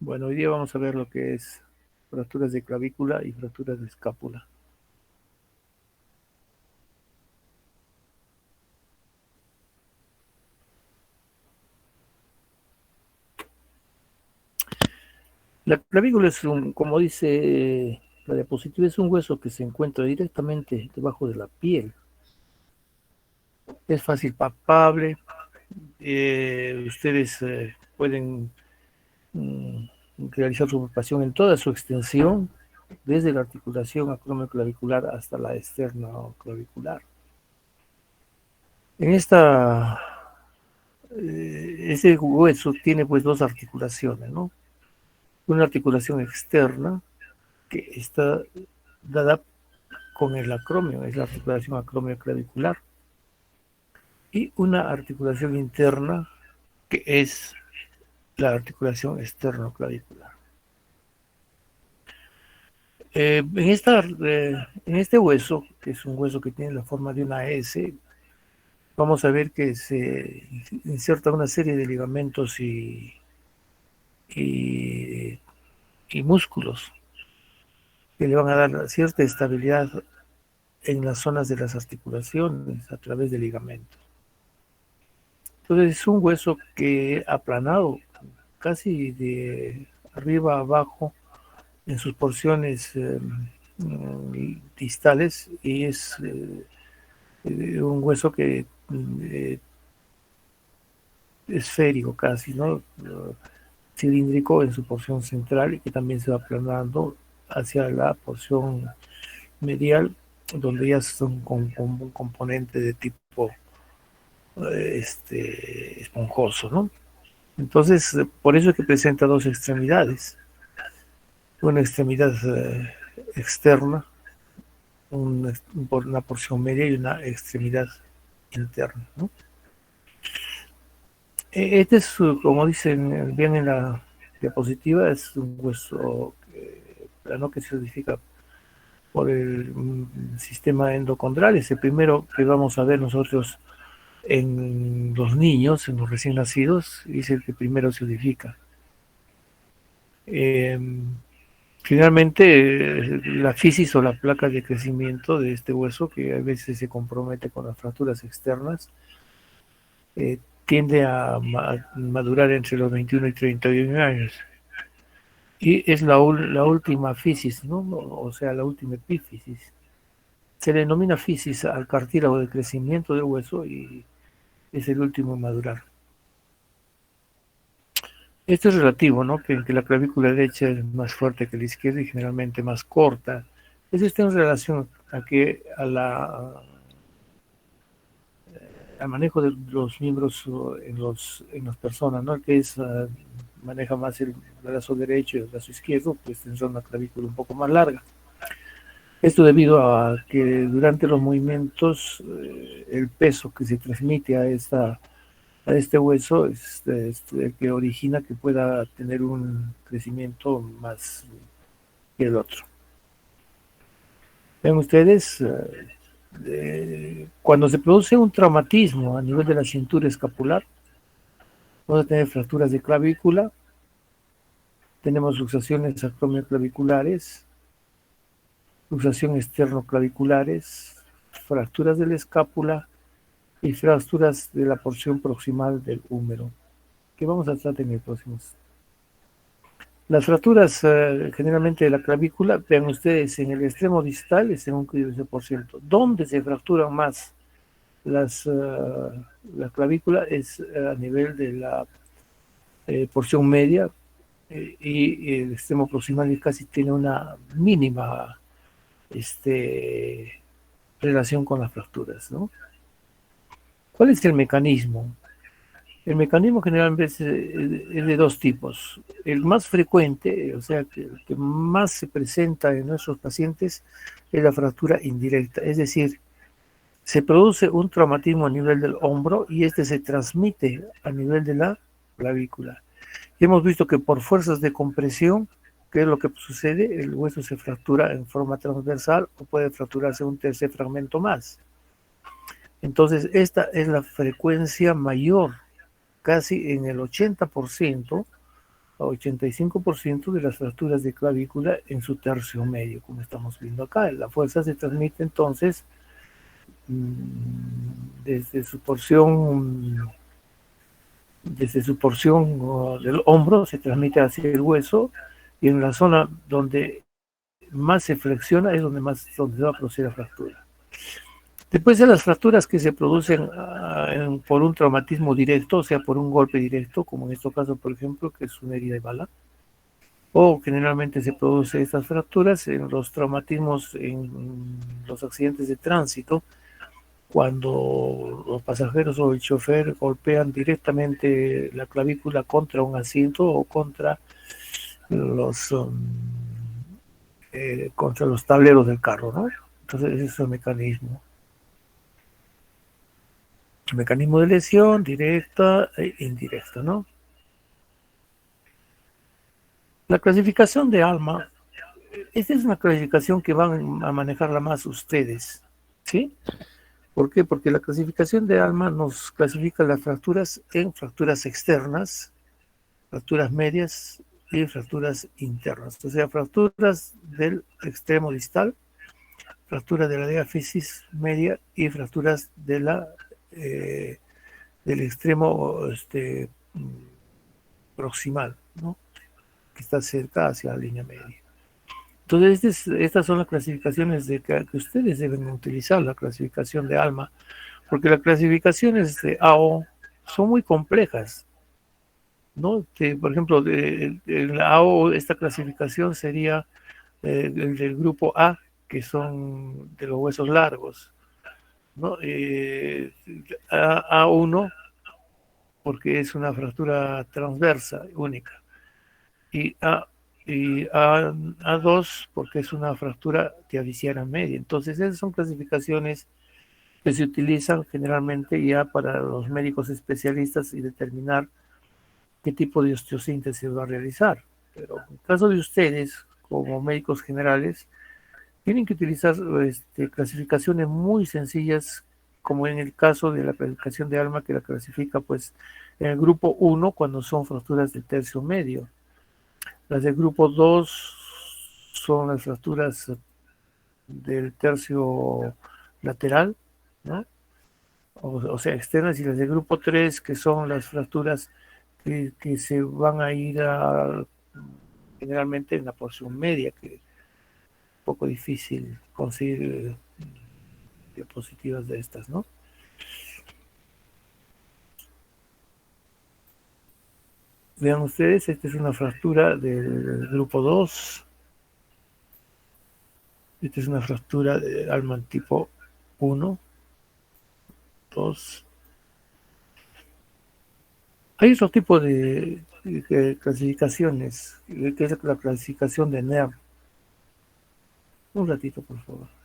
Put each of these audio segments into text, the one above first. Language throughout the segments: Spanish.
Bueno, hoy día vamos a ver lo que es fracturas de clavícula y fracturas de escápula. La clavícula es como dice la diapositiva, es un hueso que se encuentra directamente debajo de la piel. Es fácil palpable. Ustedes pueden mm, realizar su palpación en toda su extensión, desde la articulación acromioclavicular hasta la esternoclavicular. En este hueso tiene pues dos articulaciones, ¿no? Una articulación externa que está dada con el acromio, es la articulación acromioclavicular, y una articulación interna que es la articulación esternoclavicular. En este hueso, que es un hueso que tiene la forma de una S, vamos a ver que se inserta una serie de ligamentos y, y músculos que le van a dar cierta estabilidad en las zonas de las articulaciones a través de ligamentos. Entonces es un hueso que aplanado casi de arriba a abajo en sus porciones distales, y es un hueso que esférico casi, ¿no? Cilíndrico en su porción central, y que también se va aplanando hacia la porción medial, donde ya son con un componente de tipo esponjoso, ¿no? Entonces, por eso es que presenta dos extremidades. Una extremidad externa, una porción media y una extremidad interna, ¿no? Este es, como dicen bien en la diapositiva, es un hueso plano que se identifica por el sistema endocondral. Es el primero que vamos a ver nosotros en los niños, en los recién nacidos, y es el que primero se edifica. Finalmente, la fisis o la placa de crecimiento de este hueso, que a veces se compromete con las fracturas externas, tiende a madurar entre los 21 y 31 años. Y es la última fisis, ¿no? O sea, la última epífisis. Se le denomina fisis al cartílago de crecimiento del hueso, y es el último en madurar. Esto es relativo, ¿no? Que la clavícula derecha es más fuerte que la izquierda y generalmente más corta. Eso está en relación al manejo de los miembros en las personas, ¿no? El que maneja más el brazo derecho y el brazo izquierdo, pues tendrá una clavícula un poco más larga. Esto debido a que durante los movimientos el peso que se transmite a este hueso es el que origina que pueda tener un crecimiento más que el otro. Ven ustedes, cuando se produce un traumatismo a nivel de la cintura escapular, vamos a tener fracturas de clavícula, tenemos luxaciones acromioclaviculares, luxación externoclaviculares, fracturas de la escápula y fracturas de la porción proximal del húmero, que vamos a tratar en el próximo. Las fracturas generalmente de la clavícula, vean ustedes, en el extremo distal es en un 15%. ¿Dónde se fracturan más la clavícula? Es a nivel de la porción media, y el extremo proximal casi tiene una mínima relación con las fracturas, ¿no? ¿Cuál es el mecanismo? El mecanismo generalmente es de dos tipos. El más frecuente, o sea, el que más se presenta en nuestros pacientes, es la fractura indirecta, es decir, se produce un traumatismo a nivel del hombro y este se transmite a nivel de la clavícula. Y hemos visto que por fuerzas de compresión, ¿qué es lo que sucede? El hueso se fractura en forma transversal o puede fracturarse un tercer fragmento más. Entonces, esta es la frecuencia mayor, casi en el 80%, a 85% de las fracturas de clavícula en su tercio medio, como estamos viendo acá. La fuerza se transmite entonces desde su porción del hombro, se transmite hacia el hueso, y en la zona donde más se flexiona es donde se va a producir la fractura. Después de las fracturas que se producen por un traumatismo directo, o sea, por un golpe directo, como en este caso, por ejemplo, que es una herida de bala, o generalmente se producen estas fracturas en los traumatismos, en los accidentes de tránsito, cuando los pasajeros o el chofer golpean directamente la clavícula contra un asiento o los, um, contra los tableros del carro, ¿no? Entonces ese es el mecanismo. El mecanismo de lesión directa e indirecta, ¿no? La clasificación de ALMA, esta es una clasificación que van a manejarla más ustedes, ¿sí? ¿Por qué? Porque la clasificación de ALMA nos clasifica las fracturas en fracturas externas, fracturas medias y fracturas internas. O sea, fracturas del extremo distal, fractura de la diáfisis media y fracturas del extremo proximal, ¿no? Que está cerca hacia la línea media. Entonces, estas son las clasificaciones que ustedes deben utilizar, la clasificación de ALMA, porque las clasificaciones de AO son muy complejas, ¿no? Por ejemplo, en la AO, esta clasificación sería del grupo A, que son de los huesos largos, ¿no? A1, porque es una fractura transversa única, y A2 porque es una fractura diafisiana media. Entonces, esas son clasificaciones que se utilizan generalmente ya para los médicos especialistas y determinar qué tipo de osteosíntesis va a realizar. Pero en el caso de ustedes, como médicos generales, tienen que utilizar clasificaciones muy sencillas, como en el caso de la clasificación de ALMA, que la clasifica pues en el grupo 1 cuando son fracturas del tercio medio. Las del grupo 2 son las fracturas del tercio lateral, ¿no? O sea, externas, y las del grupo 3 que son las fracturas que se van a ir generalmente en la porción media, que es un poco difícil conseguir diapositivas de estas, ¿no? Vean ustedes, esta es una fractura del grupo 2. Esta es una fractura de Alman tipo 1, 2. Hay otro tipo de clasificaciones, que es la clasificación de NER. Un ratito, por favor.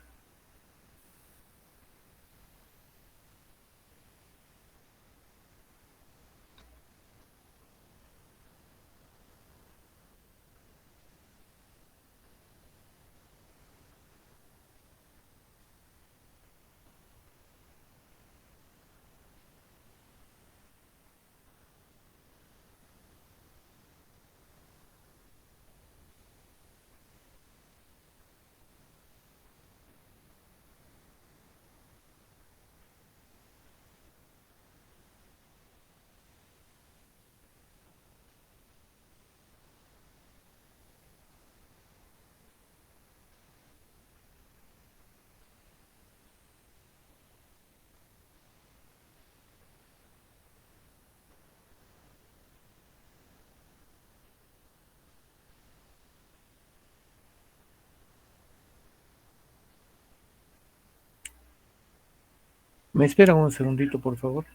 ¿Me esperan un segundito, por favor?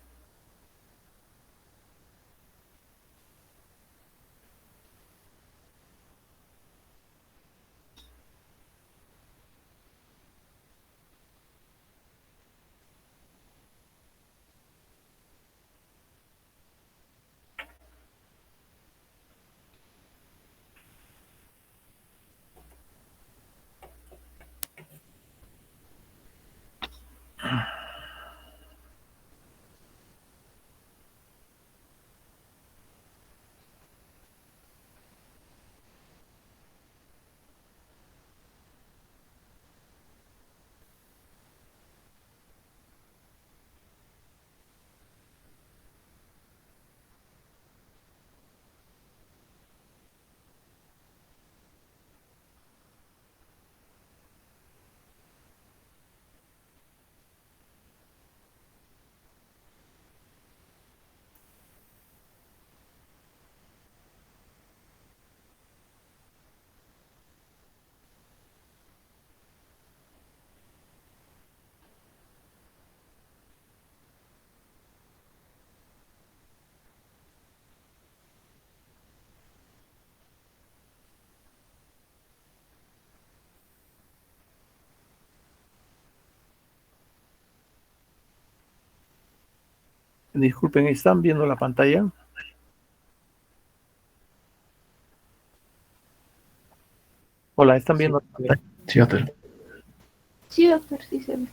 Disculpen, ¿están viendo la pantalla? Hola, ¿están Sí, viendo la pantalla? sí, doctor. Sí, doctor, sí se ve.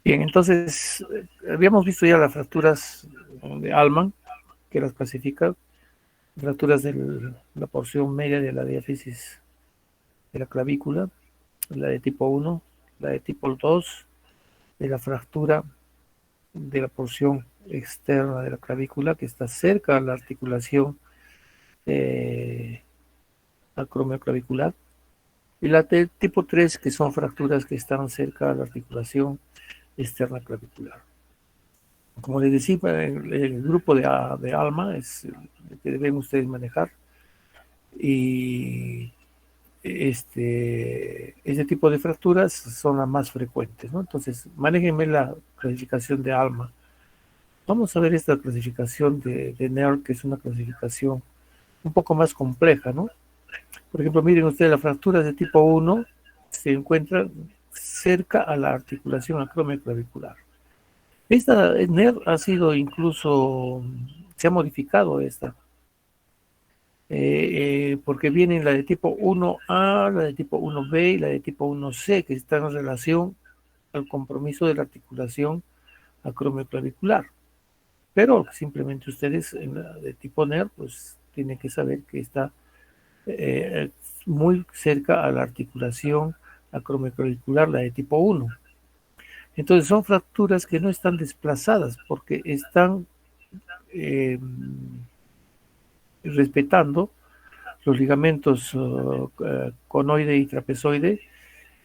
Bien, entonces, habíamos visto ya las fracturas de Allman, que las clasifica, fracturas de la porción media de la diáfisis de la clavícula, la de tipo 1, la de tipo 2, de la fractura de la porción externa de la clavícula, que está cerca a la articulación acromioclavicular, y la de tipo 3, que son fracturas que están cerca a la articulación externa clavicular. Como les decía, el grupo de ALMA es el que deben ustedes manejar, y este tipo de fracturas son las más frecuentes, ¿no? Entonces, manéjenme la clasificación de ALMA. Vamos a ver esta clasificación de NER, que es una clasificación un poco más compleja, ¿no? Por ejemplo, miren ustedes, las fracturas de tipo 1 se encuentran cerca a la articulación acromioclavicular. Esta NER ha sido incluso, se ha modificado esta, porque vienen la de tipo 1A, la de tipo 1B y la de tipo 1C, que están en relación al compromiso de la articulación acromioclavicular. Pero simplemente ustedes en la de tipo NER, pues tienen que saber que está eh, muy cerca a la articulación acromioclavicular, la de tipo 1. Entonces son fracturas que no están desplazadas porque están respetando los ligamentos conoide y trapezoide,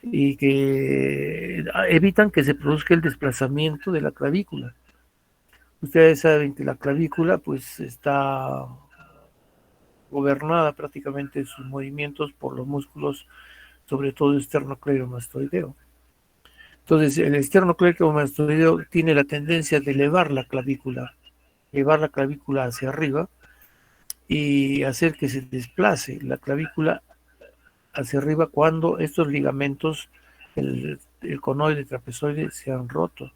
y que evitan que se produzca el desplazamiento de la clavícula. Ustedes saben que la clavícula pues está gobernada prácticamente en sus movimientos por los músculos, sobre todo esternocleidomastoideo. Entonces, el esternocleidomastoideo tiene la tendencia de elevar la clavícula hacia arriba y hacer que se desplace la clavícula hacia arriba cuando estos ligamentos, el conoide, trapezoide, se han roto.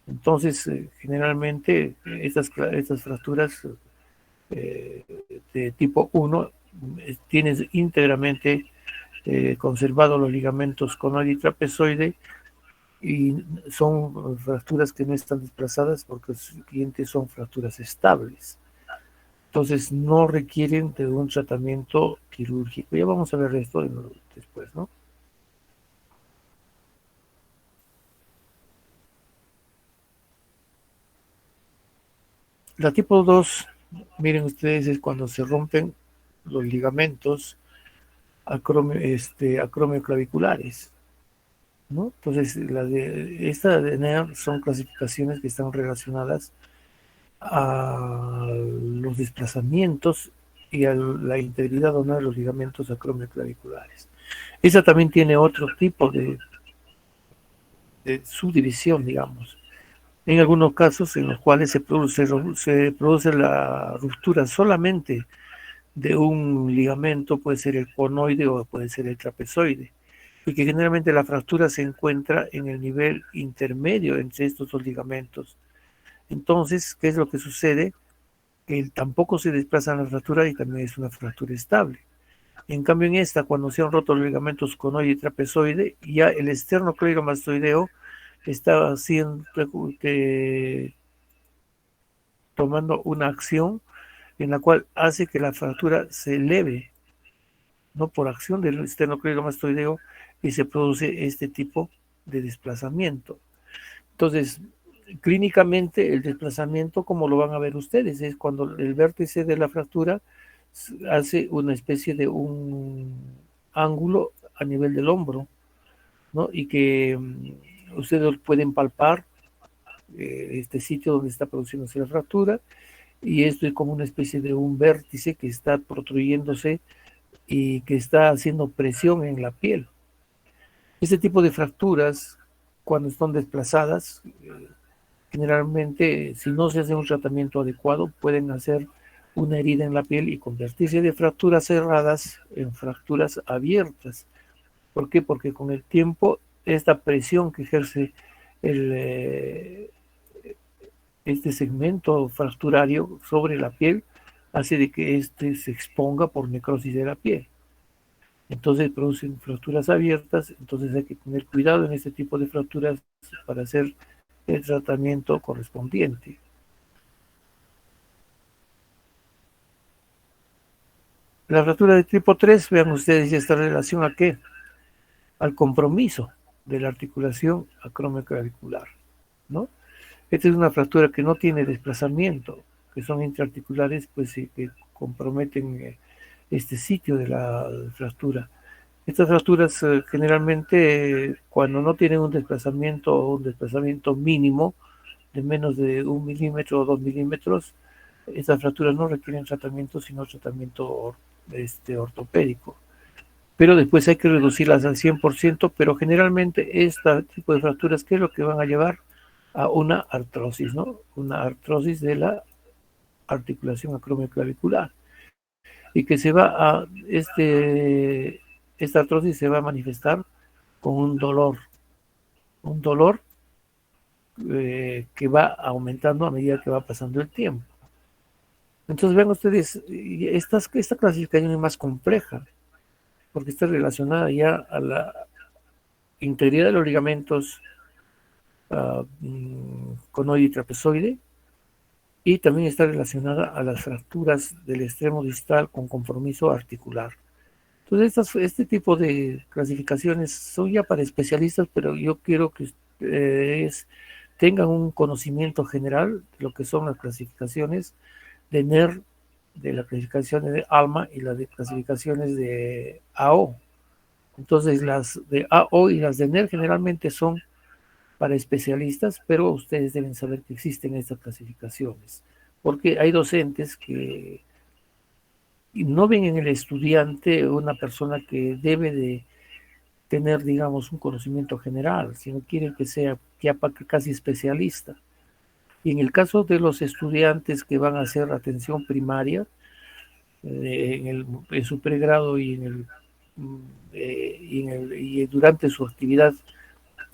Entonces, generalmente, estas fracturas de tipo 1 tienes íntegramente conservados los ligamentos conoide y trapezoide, y son fracturas que no están desplazadas porque los siguientes son fracturas estables. Entonces no requieren de un tratamiento quirúrgico. Ya vamos a ver esto después, ¿no? La tipo 2, miren ustedes, es cuando se rompen los ligamentos acromioclaviculares, ¿no? Entonces, esta de NER son clasificaciones que están relacionadas a los desplazamientos y a la integridad o no de los ligamentos acromioclaviculares. Esa también tiene otro tipo de subdivisión, digamos. En algunos casos en los cuales se produce la ruptura solamente de un ligamento, puede ser el conoide o puede ser el trapezoide, y que generalmente la fractura se encuentra en el nivel intermedio entre estos dos ligamentos. Entonces, ¿qué es lo que sucede? Que tampoco se desplaza la fractura y también es una fractura estable. En cambio, en esta, cuando se han roto los ligamentos conoide y trapezoide, ya el esternocleidomastoideo está haciendo, tomando una acción en la cual hace que la fractura se eleve, no por acción del esternocleidomastoideo, y se produce este tipo de desplazamiento. Entonces, clínicamente el desplazamiento, como lo van a ver ustedes, es cuando el vértice de la fractura hace una especie de un ángulo a nivel del hombro, ¿no? Y que ustedes pueden palpar este sitio donde está produciéndose la fractura, y esto es como una especie de un vértice que está protruyéndose y que está haciendo presión en la piel. Este tipo de fracturas, cuando están desplazadas, generalmente, si no se hace un tratamiento adecuado, pueden hacer una herida en la piel y convertirse de fracturas cerradas en fracturas abiertas. ¿Por qué? Porque con el tiempo, esta presión que ejerce este segmento fracturario sobre la piel hace de que éste se exponga por necrosis de la piel. Entonces producen fracturas abiertas, entonces hay que tener cuidado en este tipo de fracturas para hacer el tratamiento correspondiente. La fractura de tipo 3, vean ustedes esta relación a qué, al compromiso de la articulación acromioclavicular, ¿no? Esta es una fractura que no tiene desplazamiento, que son intraarticulares, pues que comprometen este sitio de la fractura. Estas fracturas generalmente cuando no tienen un desplazamiento o un desplazamiento mínimo de menos de 1 milímetro o 2 milímetros, estas fracturas no requieren tratamiento, sino tratamiento ortopédico. Pero después hay que reducirlas al 100%, pero generalmente este tipo de fracturas, ¿qué es lo que van a llevar? A una artrosis, ¿no? Una artrosis de la articulación acromioclavicular. Y que se va a, esta artrosis se va a manifestar con un dolor que va aumentando a medida que va pasando el tiempo. Entonces vean ustedes, esta clasificación es más compleja, porque está relacionada ya a la integridad de los ligamentos conoide y trapezoide, y también está relacionada a las fracturas del extremo distal con compromiso articular. Entonces, este tipo de clasificaciones son ya para especialistas, pero yo quiero que ustedes tengan un conocimiento general de lo que son las clasificaciones de NER, de la clasificación de ALMA y las de clasificaciones de AO. Entonces, las de AO y las de NER generalmente son para especialistas, pero ustedes deben saber que existen estas clasificaciones, porque hay docentes que no ven en el estudiante una persona que debe de tener, digamos, un conocimiento general, sino quieren que sea ya casi especialista. Y en el caso de los estudiantes que van a hacer atención primaria, en su pregrado y durante su actividad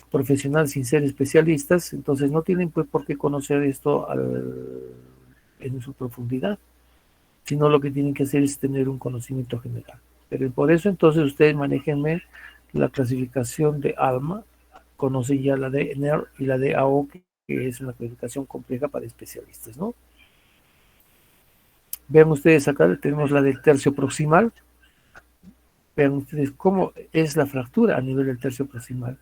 profesional sin ser especialistas, entonces no tienen pues por qué conocer esto en su profundidad, sino lo que tienen que hacer es tener un conocimiento general. Pero por eso entonces ustedes manéjenme la clasificación de ALMA, conocen ya la de NER y la de AO, que es una clasificación compleja para especialistas, ¿no? Vean ustedes acá, tenemos la del tercio proximal. Vean ustedes cómo es la fractura a nivel del tercio proximal.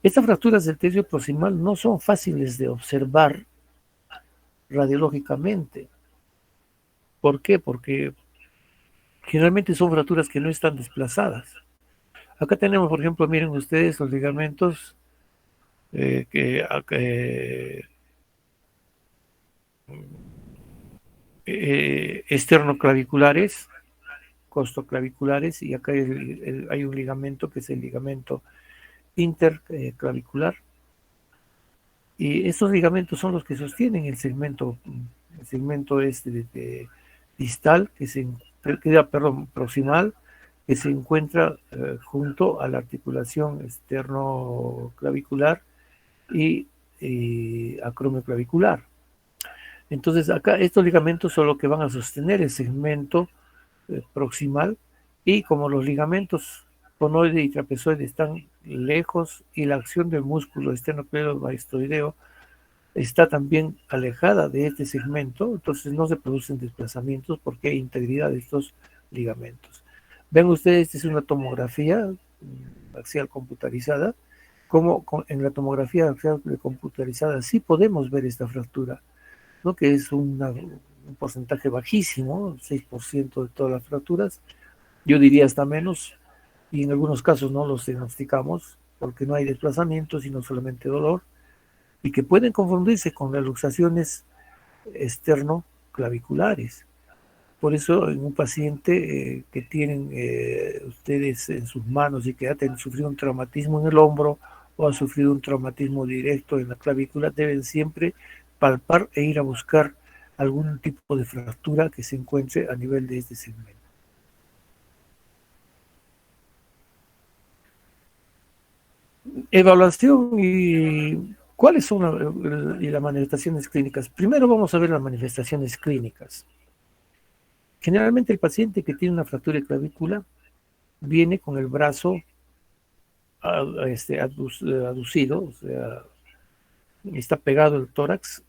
Estas fracturas del tercio proximal no son fáciles de observar radiológicamente. ¿Por qué? Porque generalmente son fracturas que no están desplazadas. Acá tenemos, por ejemplo, miren ustedes los ligamentos esternoclaviculares, costoclaviculares, y acá hay un ligamento que es el ligamento interclavicular. Y estos ligamentos son los que sostienen el segmento distal que se perdón, proximal, que se encuentra junto a la articulación externo-clavicular y acromioclavicular. Entonces, acá estos ligamentos son los que van a sostener el segmento proximal, y como los ligamentos conoide y trapezoide están lejos y la acción del músculo esternocleidomastoideo está también alejada de este segmento, entonces no se producen desplazamientos porque hay integridad de estos ligamentos. Ven ustedes, esta es una tomografía axial computarizada. Como en la tomografía axial computarizada sí podemos ver esta fractura, ¿no? Que es un porcentaje bajísimo, 6% de todas las fracturas, yo diría hasta menos, y en algunos casos no los diagnosticamos porque no hay desplazamiento, sino solamente dolor, y que pueden confundirse con las luxaciones externo-claviculares. Por eso en un paciente que tienen ustedes en sus manos y que ha sufrido un traumatismo en el hombro o ha sufrido un traumatismo directo en la clavícula, deben siempre palpar e ir a buscar algún tipo de fractura que se encuentre a nivel de este segmento. Evaluación y cuáles son las manifestaciones clínicas. Primero vamos a ver las manifestaciones clínicas. Generalmente el paciente que tiene una fractura de clavícula viene con el brazo aducido, o sea, está pegado el tórax,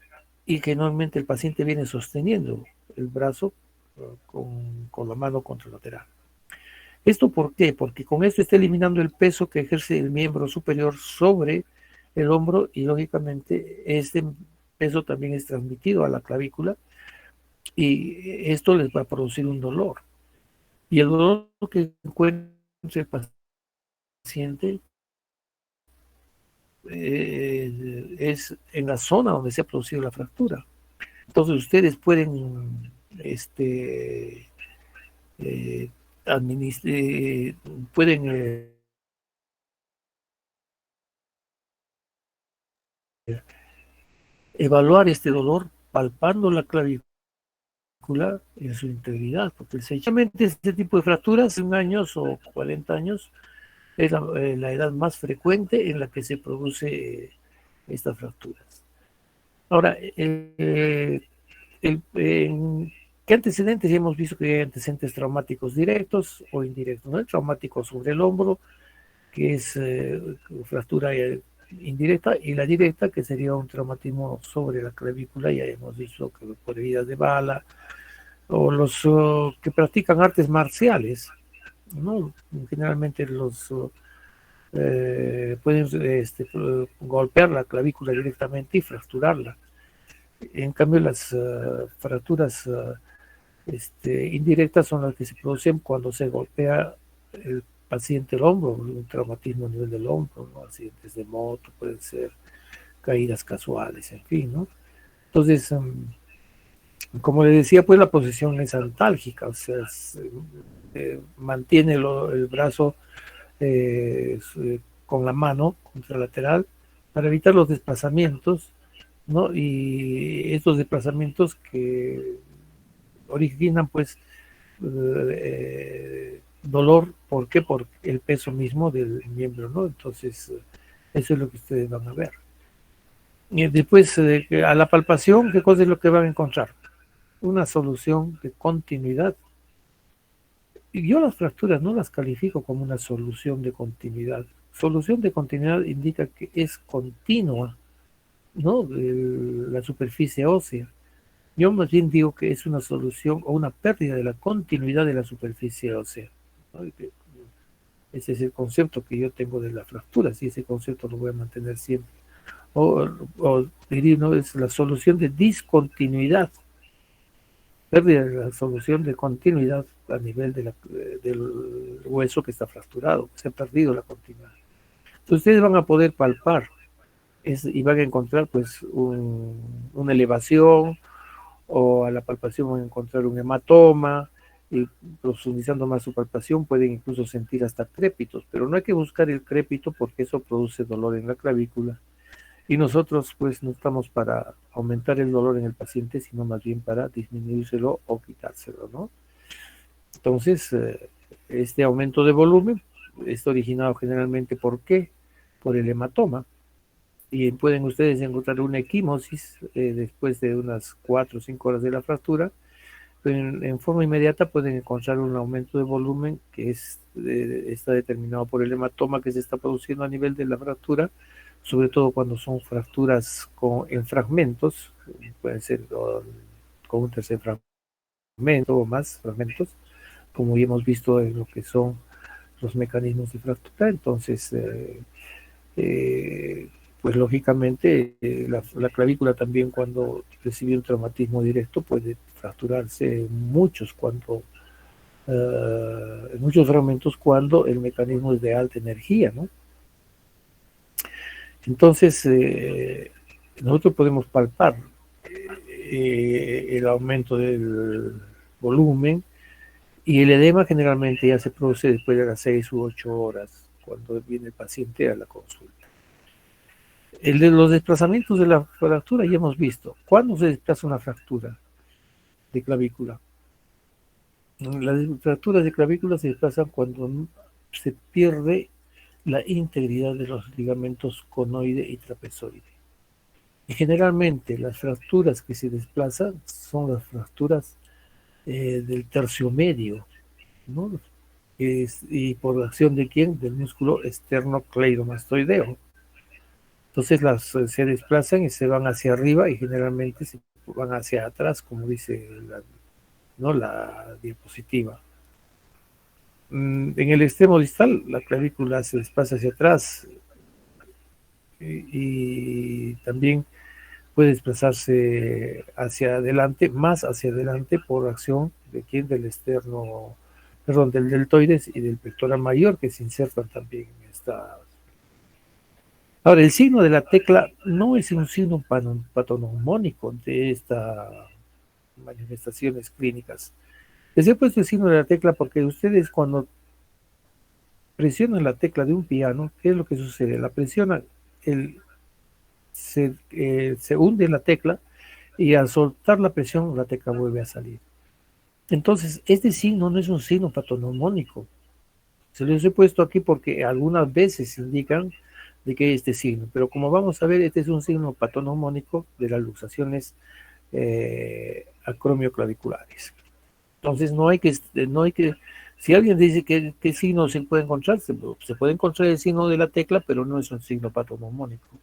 y generalmente el paciente viene sosteniendo el brazo con la mano contralateral. ¿Esto por qué? Porque con esto está eliminando el peso que ejerce el miembro superior sobre el hombro, y lógicamente este peso también es transmitido a la clavícula y esto les va a producir un dolor. Y el dolor que encuentra el paciente es en la zona donde se ha producido la fractura. Entonces ustedes pueden eh, pueden evaluar este dolor palpando la clavícula en su integridad, porque sencillamente este tipo de fracturas en años o 40 años es la edad más frecuente en la que se produce estas fracturas. Ahora, ¿qué antecedentes? Ya hemos visto que hay antecedentes traumáticos directos o indirectos, ¿no? El traumático sobre el hombro, que es fractura indirecta, y la directa, que sería un traumatismo sobre la clavícula, ya hemos visto que por heridas de bala, o los que practican artes marciales, ¿no? Generalmente los pueden golpear la clavícula directamente y fracturarla. En cambio, las fracturas indirectas son las que se producen cuando se golpea el paciente el hombro, un traumatismo a nivel del hombro, ¿no? Accidentes de moto, pueden ser caídas casuales, en fin, ¿no? Entonces, como le decía, pues la posición es antálgica, o sea, mantiene el brazo con la mano contralateral para evitar los desplazamientos, ¿no? Y estos desplazamientos que originan pues dolor. ¿Por qué? Por el peso mismo del miembro, ¿no? Entonces, eso es lo que ustedes van a ver. Y después, a la palpación, ¿qué cosa es lo que van a encontrar? Una solución de continuidad. Y yo las fracturas no las califico como una solución de continuidad. Solución de continuidad indica que es continua, ¿no? La superficie ósea. Yo más bien digo que es una solución o una pérdida de la continuidad de la superficie ósea, ¿no? Ese es el concepto que yo tengo de la fractura, y ese concepto lo voy a mantener siempre. O diría, ¿no? Es la solución de discontinuidad, pérdida de la solución de continuidad a nivel del hueso que está fracturado, se ha perdido la continuidad. Entonces ustedes van a poder palpar y van a encontrar pues una elevación, o a la palpación van a encontrar un hematoma, y profundizando más su palpación pueden incluso sentir hasta crépitos, pero no hay que buscar el crépito porque eso produce dolor en la clavícula, y nosotros pues no estamos para aumentar el dolor en el paciente, sino más bien para disminuírselo o quitárselo, ¿no? Entonces, este aumento de volumen está originado generalmente ¿por qué? Por el hematoma. Y pueden ustedes encontrar una equimosis después de unas 4 o 5 horas de la fractura. En forma inmediata pueden encontrar un aumento de volumen que está determinado por el hematoma que se está produciendo a nivel de la fractura, sobre todo cuando son fracturas en fragmentos, pueden ser con un tercer fragmento o más fragmentos, como ya hemos visto en lo que son los mecanismos de fractura. Entonces, pues lógicamente la clavícula también, cuando recibe un traumatismo directo, puede fracturarse en muchos fragmentos cuando el mecanismo es de alta energía, ¿no? Entonces, nosotros podemos palpar el aumento del volumen, y el edema generalmente ya se produce después de las 6 u 8 horas, cuando viene el paciente a la consulta. El de los desplazamientos de la fractura ya hemos visto. ¿Cuándo se desplaza una fractura de clavícula? Las fracturas de clavícula se desplazan cuando se pierde la integridad de los ligamentos conoide y trapezoide. Y generalmente las fracturas que se desplazan son las fracturas del tercio medio, ¿no? Y por acción de quién? Del músculo esternocleidomastoideo. Entonces se desplazan y se van hacia arriba y generalmente se van hacia atrás, como dice la diapositiva. En el extremo distal, la clavícula se desplaza hacia atrás y también puede desplazarse hacia adelante, más hacia adelante, por acción de quién, del del deltoides y del pectoral mayor, que se insertan también en esta. Ahora, el signo de la tecla no es un signo patognomónico de estas manifestaciones clínicas. Les he puesto el signo de la tecla porque ustedes, cuando presionan la tecla de un piano, ¿qué es lo que sucede? La presionan, se hunde la tecla, y al soltar la presión la tecla vuelve a salir. Entonces, este signo no es un signo patognomónico. Se los he puesto aquí porque algunas veces indican de que hay este signo, pero como vamos a ver, este es un signo patognomónico de las luxaciones acromioclaviculares. Entonces no hay que, si alguien dice que qué signo se puede encontrar, se puede encontrar el signo de la tecla, pero no es un signo patognomónico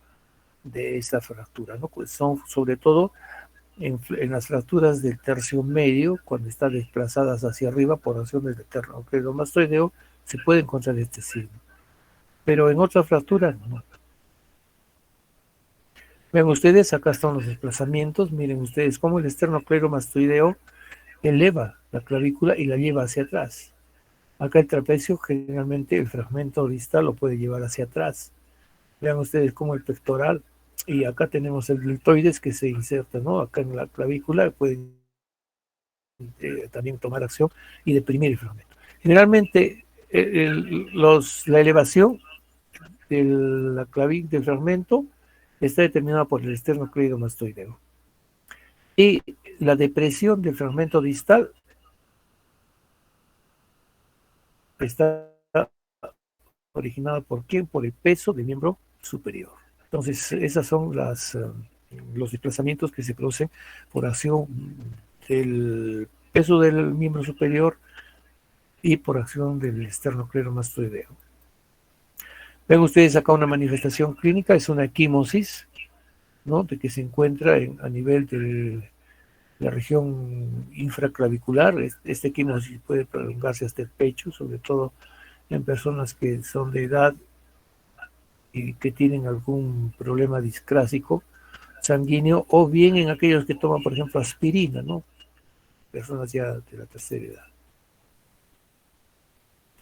de esta fractura, ¿no? Pues son sobre todo en las fracturas del tercio medio, cuando están desplazadas hacia arriba por acción del esternocleidomastoideo, se puede encontrar este signo. Pero en otras fracturas no. Vean ustedes, acá están los desplazamientos. Miren ustedes cómo el esternocleidomastoideo eleva la clavícula y la lleva hacia atrás. Acá el trapecio, generalmente el fragmento distal lo puede llevar hacia atrás. Vean ustedes cómo el pectoral, y acá tenemos el deltoides que se inserta, ¿no? Acá en la clavícula pueden también tomar acción y deprimir el fragmento. Generalmente la elevación del fragmento está determinada por el esternocleidomastoideo. Y la depresión del fragmento distal está originada ¿por quién? Por el peso del miembro superior. Entonces, esas son los desplazamientos que se producen por acción del peso del miembro superior y por acción del esternocleidomastoideo. Ven ustedes acá una manifestación clínica, es una equimosis, ¿no? De que se encuentra a nivel de la región infraclavicular. Esta equimosis puede prolongarse hasta el pecho, sobre todo en personas que son de edad y que tienen algún problema discrásico sanguíneo, o bien en aquellos que toman, por ejemplo, aspirina, ¿no? Personas ya de la tercera edad.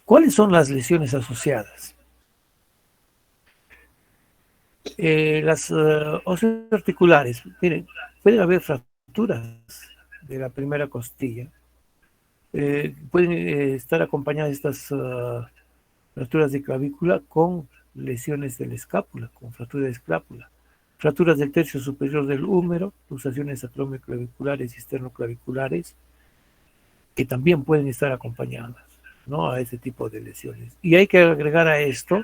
¿Cuáles son las lesiones asociadas? Las óseos articulares, miren, pueden haber fracturas de la primera costilla, pueden estar acompañadas estas fracturas de clavícula con lesiones de la escápula, con fractura de escápula, fracturas del tercio superior del húmero, luxaciones acromioclaviculares y esternoclaviculares, que también pueden estar acompañadas, ¿no?, a ese tipo de lesiones. Y hay que agregar a esto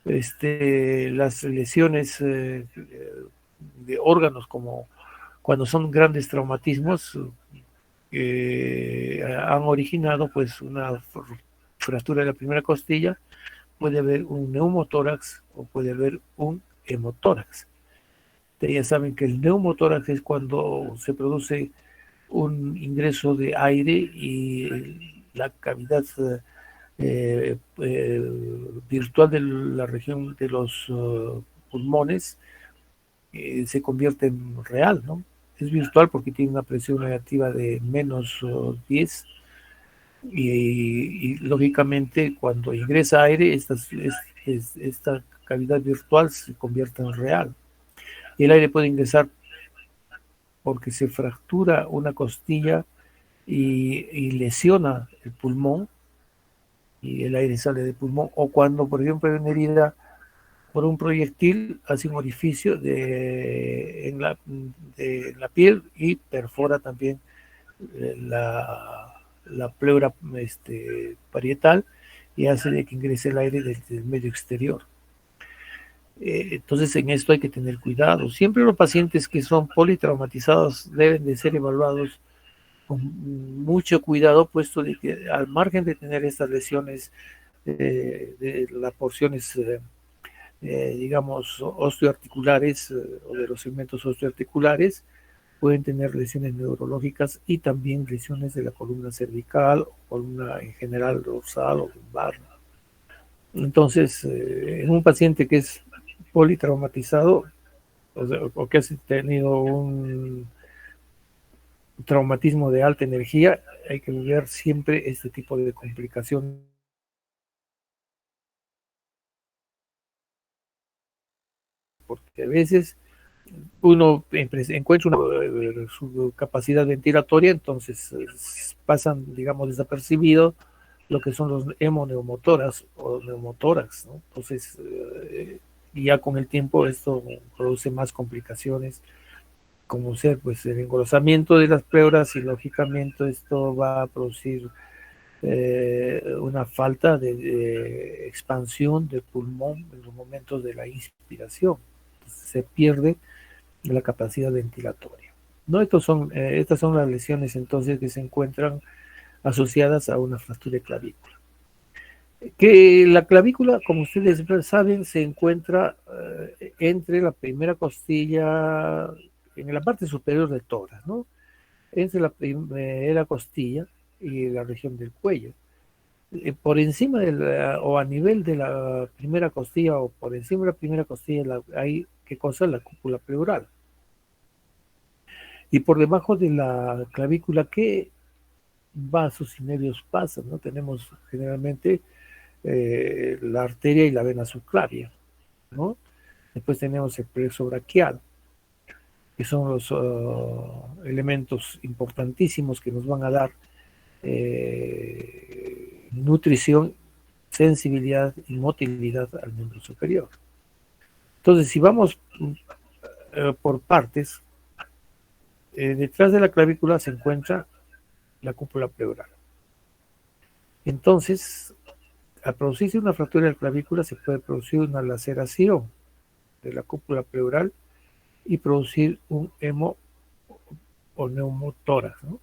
las lesiones de órganos, como cuando son grandes traumatismos que han originado pues una fractura de la primera costilla. Puede haber un neumotórax o puede haber un hemotórax. Ustedes ya saben que el neumotórax es cuando se produce un ingreso de aire y la cavidad virtual de la región de los pulmones se convierte en real, ¿no? Es virtual porque tiene una presión negativa de menos 10 y lógicamente cuando ingresa aire esta cavidad virtual se convierte en real. Y el aire puede ingresar porque se fractura una costilla y lesiona el pulmón y el aire sale del pulmón, o cuando por ejemplo hay una herida por un proyectil, hace un orificio en la piel y perfora también la pleura parietal y hace de que ingrese el aire del medio exterior. Entonces en esto hay que tener cuidado. Siempre los pacientes que son politraumatizados deben de ser evaluados con mucho cuidado, puesto de que al margen de tener estas lesiones de las porciones digamos osteoarticulares o de los segmentos osteoarticulares, pueden tener lesiones neurológicas y también lesiones de la columna cervical, columna en general dorsal o lumbar. Entonces, en un paciente que es politraumatizado o que ha tenido un traumatismo de alta energía, hay que ver siempre este tipo de complicaciones. Porque a veces uno encuentra su capacidad ventilatoria, entonces pasan, digamos, desapercibidos lo que son los hemoneumotórax o neumotórax, ¿no? Entonces, ya con el tiempo esto produce más complicaciones, como ser pues el engrosamiento de las pleuras, y lógicamente esto va a producir una falta de expansión del pulmón en los momentos de la inspiración. Entonces, se pierde la capacidad ventilatoria. ¿No? Estas son las lesiones entonces que se encuentran asociadas a una fractura de clavícula. Que la clavícula, como ustedes saben, se encuentra entre la primera costilla, en la parte superior del tórax, ¿no? Entre la primera costilla y la región del cuello. Por encima o a nivel de la primera costilla o por encima de la primera costilla hay, ¿qué cosa? La cúpula pleural. Y por debajo de la clavícula, ¿qué vasos y nervios pasan? ¿No? Tenemos generalmente la arteria y la vena subclavia, ¿no? Después tenemos el plexo braquial, que son los elementos importantísimos que nos van a dar nutrición, sensibilidad y motilidad al miembro superior. Entonces, si vamos por partes, detrás de la clavícula se encuentra la cúpula pleural. Entonces, al producirse una fractura de la clavícula, se puede producir una laceración de la cúpula pleural y producir un hemo o neumotórax, ¿no?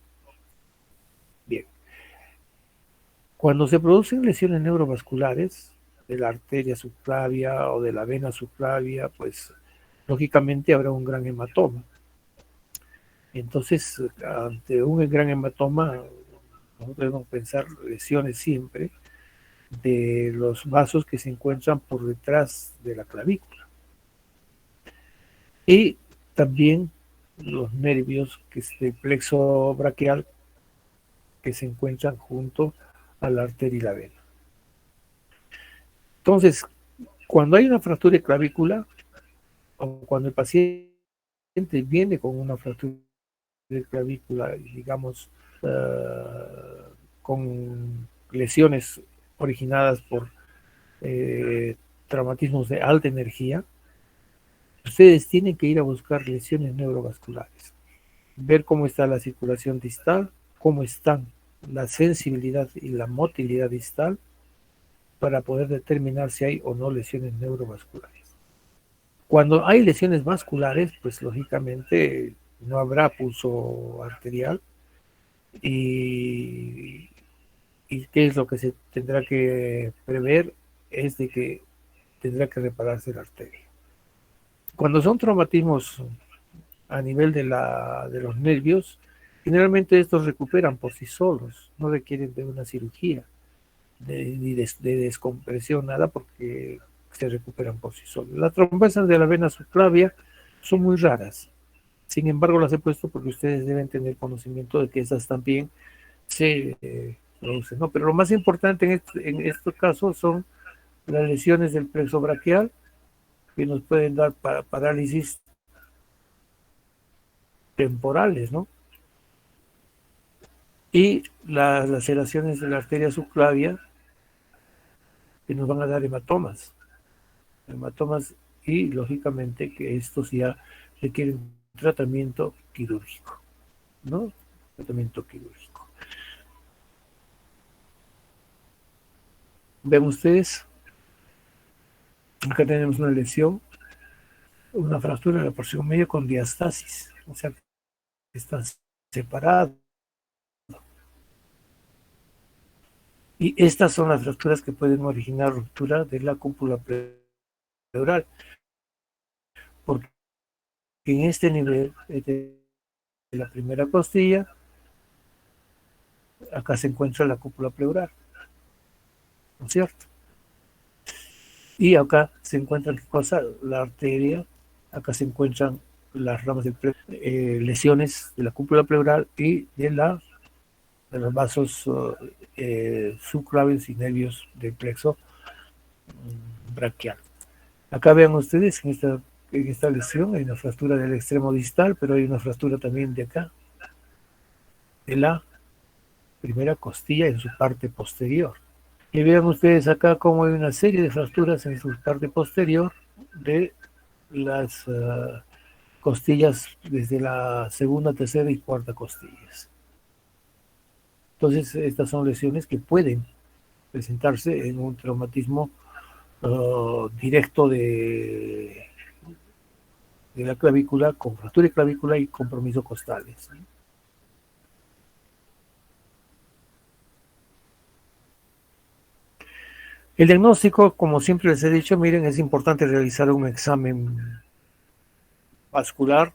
Bien. Cuando se producen lesiones neurovasculares de la arteria subclavia o de la vena subclavia, pues lógicamente habrá un gran hematoma. Entonces, ante un gran hematoma, nosotros debemos pensar lesiones siempre de los vasos que se encuentran por detrás de la clavícula. Y también los nervios, que es el plexo braquial, que se encuentran junto a la arteria y la vena. Entonces, cuando hay una fractura de clavícula, o cuando el paciente viene con una fractura de clavícula, digamos, con lesiones originadas por traumatismos de alta energía, ustedes tienen que ir a buscar lesiones neurovasculares, ver cómo está la circulación distal, cómo están la sensibilidad y la motilidad distal para poder determinar si hay o no lesiones neurovasculares. Cuando hay lesiones vasculares, pues lógicamente no habrá pulso arterial y, y qué es lo que se tendrá que prever es de que tendrá que repararse la arteria. Cuando son traumatismos a nivel de los nervios, generalmente estos recuperan por sí solos, no requieren de una cirugía, ni de descompresión, nada, porque se recuperan por sí solos. Las trombosas de la vena subclavia son muy raras, sin embargo las he puesto porque ustedes deben tener conocimiento de que esas también se producen, ¿no? Pero lo más importante en estos casos son las lesiones del plexo braquial, que nos pueden dar parálisis temporales, ¿no? Y las laceraciones de la arteria subclavia, que nos van a dar hematomas y lógicamente que estos ya requieren tratamiento quirúrgico, ¿no? Tratamiento quirúrgico. Ven ustedes, acá tenemos una lesión, una fractura de la porción media con diastasis, o sea, que están separados. Y estas son las fracturas que pueden originar ruptura de la cúpula pleural, porque en este nivel de la primera costilla, acá se encuentra la cúpula pleural, ¿no es cierto? Y acá se encuentra ¿qué cosa? La arteria, acá se encuentran las ramas de lesiones de la cúpula pleural y de los vasos subclavios y nervios del plexo braquial. Acá vean ustedes en esta lesión hay una fractura del extremo distal, pero hay una fractura también de acá, de la primera costilla en su parte posterior. Y vean ustedes acá cómo hay una serie de fracturas en su parte posterior de las costillas desde la segunda, tercera y cuarta costillas. Entonces, estas son lesiones que pueden presentarse en un traumatismo directo de la clavícula, con fractura de clavícula y compromiso costales. El diagnóstico, como siempre les he dicho, miren, es importante realizar un examen vascular,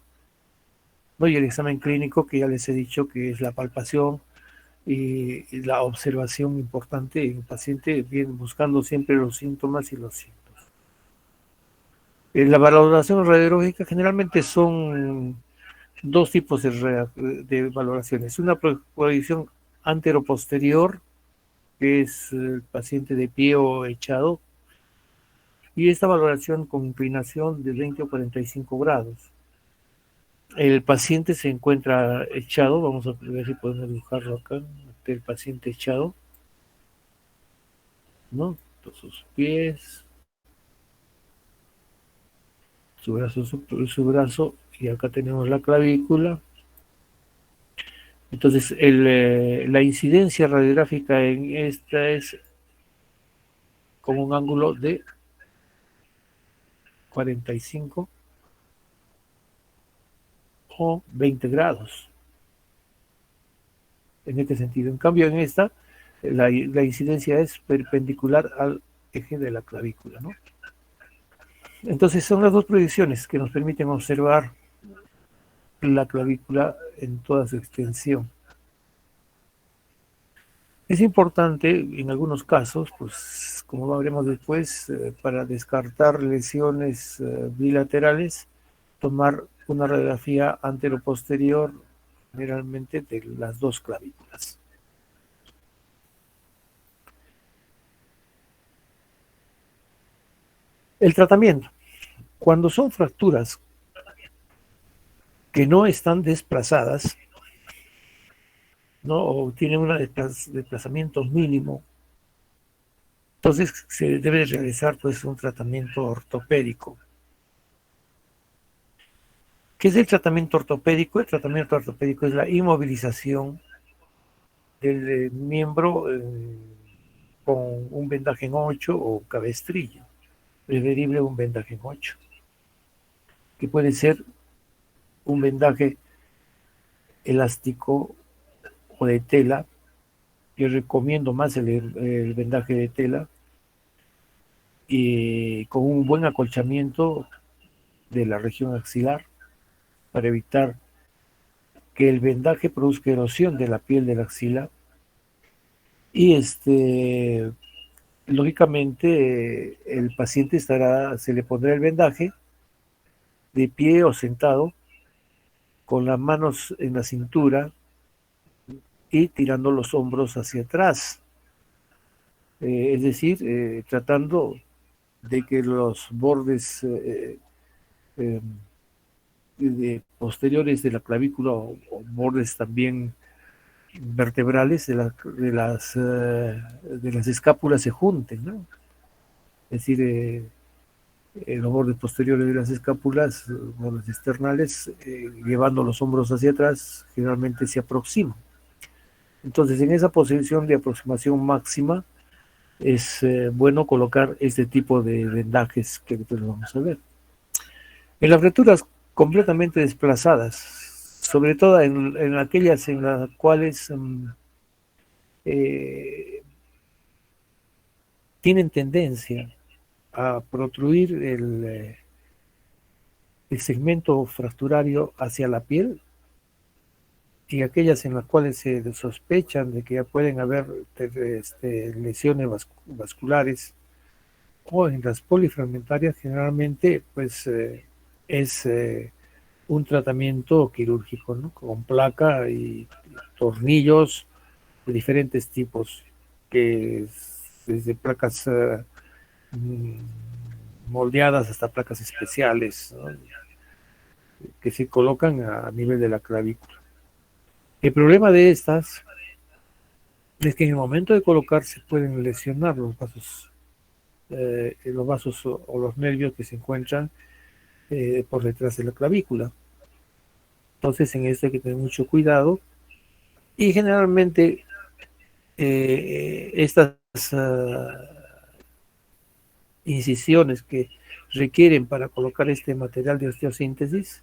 ¿no? Y el examen clínico, que ya les he dicho que es la palpación y la observación importante en el paciente, bien buscando siempre los síntomas y los signos. La valoración radiológica generalmente son dos tipos de valoraciones. Una proyección antero-posterior, que es el paciente de pie o echado, y esta valoración con inclinación de 20 o 45 grados. El paciente se encuentra echado, vamos a ver si podemos dibujarlo acá, el paciente echado, ¿no? Sus pies, su brazo, y acá tenemos la clavícula. Entonces, la incidencia radiográfica en esta es con un ángulo de 45 o 20 grados. En este sentido. En cambio, en esta, la incidencia es perpendicular al eje de la clavícula, ¿no? Entonces, son las dos proyecciones que nos permiten observar la clavícula en toda su extensión. Es importante, en algunos casos, pues como veremos después, para descartar lesiones bilaterales, tomar una radiografía anteroposterior, generalmente de las dos clavículas. El tratamiento. Cuando son fracturas que no están desplazadas, ¿no? O tienen un desplazamiento mínimo, entonces se debe realizar pues un tratamiento ortopédico. ¿Qué es el tratamiento ortopédico? El tratamiento ortopédico es la inmovilización del miembro con un vendaje en 8 o cabestrillo. Preferible un vendaje en 8, que puede ser un vendaje elástico o de tela. Yo recomiendo más el vendaje de tela y con un buen acolchamiento de la región axilar para evitar que el vendaje produzca erosión de la piel de la axila y lógicamente el paciente se le pondrá el vendaje de pie o sentado con las manos en la cintura y tirando los hombros hacia atrás, es decir, tratando de que los bordes eh, posteriores de la clavícula o bordes también vertebrales de las escápulas se junten, ¿no? Es decir, los bordes posteriores de las escápulas, bordes externales, llevando los hombros hacia atrás, generalmente se aproximan. Entonces, en esa posición de aproximación máxima, es bueno colocar este tipo de vendajes que después vamos a ver. En las fracturas completamente desplazadas, sobre todo en aquellas en las cuales tienen tendencia a protruir el segmento fracturario hacia la piel, y aquellas en las cuales se sospechan de que ya pueden haber lesiones vasculares, o en las polifragmentarias, generalmente pues es un tratamiento quirúrgico, ¿no? Con placa y tornillos de diferentes tipos, que desde placas moldeadas hasta placas especiales, ¿no? Que se colocan a nivel de la clavícula. El problema de estas es que en el momento de colocarse pueden lesionar los vasos o los nervios que se encuentran por detrás de la clavícula. Entonces en esto hay que tener mucho cuidado, y generalmente estas incisiones que requieren para colocar este material de osteosíntesis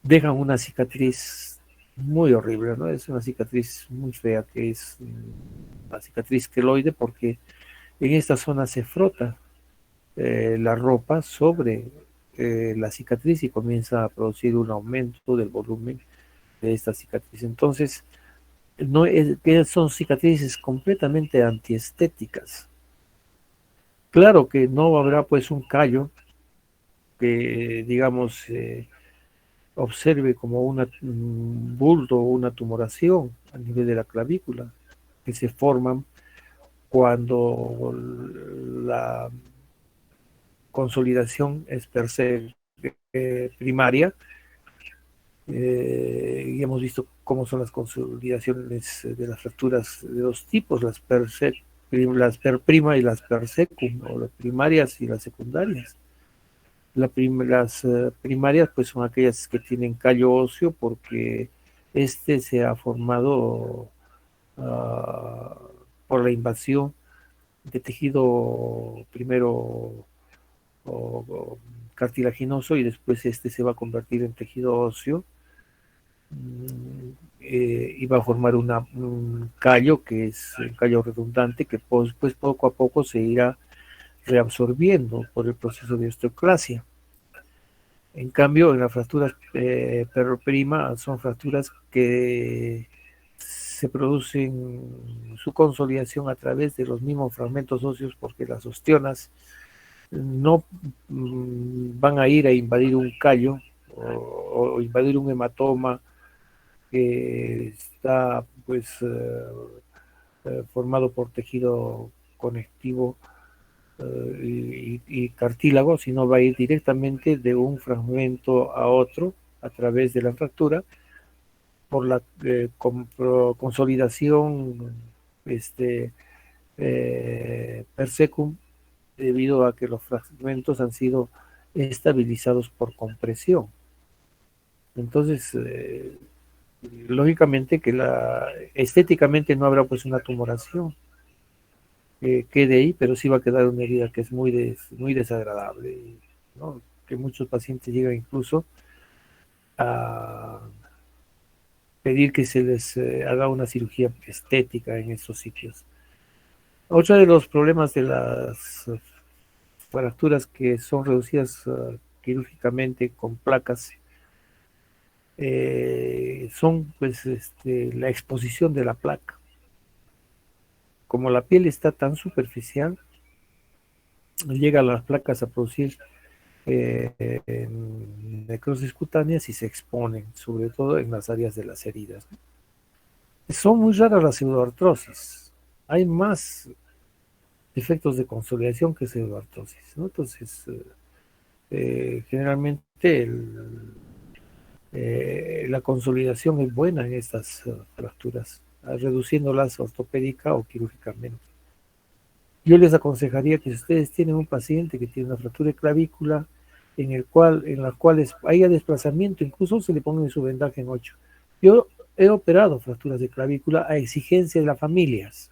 dejan una cicatriz muy horrible, ¿no? Es una cicatriz muy fea, que es una cicatriz queloide, porque en esta zona se frota la ropa sobre la cicatriz y comienza a producir un aumento del volumen de esta cicatriz. Entonces, no es, que son cicatrices completamente antiestéticas. Claro que no habrá pues un callo que, digamos, observe como un bulto o una tumoración a nivel de la clavícula, que se forman cuando la consolidación es per se primaria, y hemos visto cómo son las consolidaciones de las fracturas de dos tipos, las per prima y las per secum, o las primarias y las secundarias. Las primarias pues son aquellas que tienen callo óseo, porque este se ha formado por la invasión de tejido primero o cartilaginoso, y después este se va a convertir en tejido óseo, y va a formar un callo, que es un callo redundante, que pues poco a poco se irá reabsorbiendo por el proceso de osteoclasia. En cambio, en las fracturas perroprima son fracturas que se producen su consolidación a través de los mismos fragmentos óseos, porque las ostionas no van a ir a invadir un callo o invadir un hematoma que está pues formado por tejido conectivo y cartílago, sino va a ir directamente de un fragmento a otro a través de la fractura por la consolidación per secum, debido a que los fragmentos han sido estabilizados por compresión. Entonces, lógicamente que estéticamente no habrá pues una tumoración que quede ahí, pero sí va a quedar una herida que es muy desagradable, ¿no? Que muchos pacientes llegan incluso a pedir que se les haga una cirugía estética en esos sitios. Otro de los problemas de las fracturas que son reducidas quirúrgicamente con placas son pues la exposición de la placa. Como la piel está tan superficial, llegan las placas a producir necrosis cutáneas y se exponen, sobre todo en las áreas de las heridas. Son muy raras las pseudoartrosis. Hay más efectos de consolidación que pseudoartrosis, ¿no? Entonces, generalmente la consolidación es buena en estas fracturas, reduciéndolas ortopédica o quirúrgicamente. Yo les aconsejaría que si ustedes tienen un paciente que tiene una fractura de clavícula, en las cuales haya desplazamiento, incluso se le ponga en su vendaje en 8. Yo he operado fracturas de clavícula a exigencia de las familias,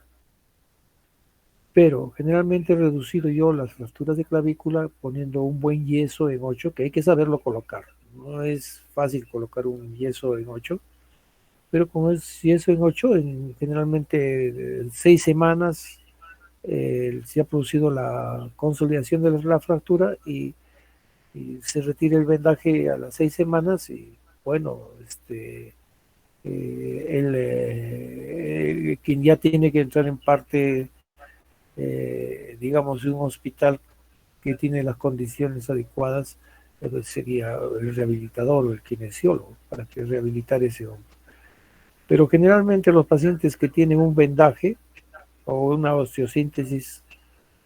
pero generalmente he reducido yo las fracturas de clavícula poniendo un buen yeso en 8, que hay que saberlo colocar. No es fácil colocar un yeso en 8, pero con el yeso en 8, generalmente 6 semanas se ha producido la consolidación de la fractura y se retira el vendaje a las 6 semanas y bueno, quien ya tiene que entrar en parte, digamos, de un hospital que tiene las condiciones adecuadas, pues sería el rehabilitador o el kinesiólogo para que rehabilitar ese hombro. Pero generalmente los pacientes que tienen un vendaje o una osteosíntesis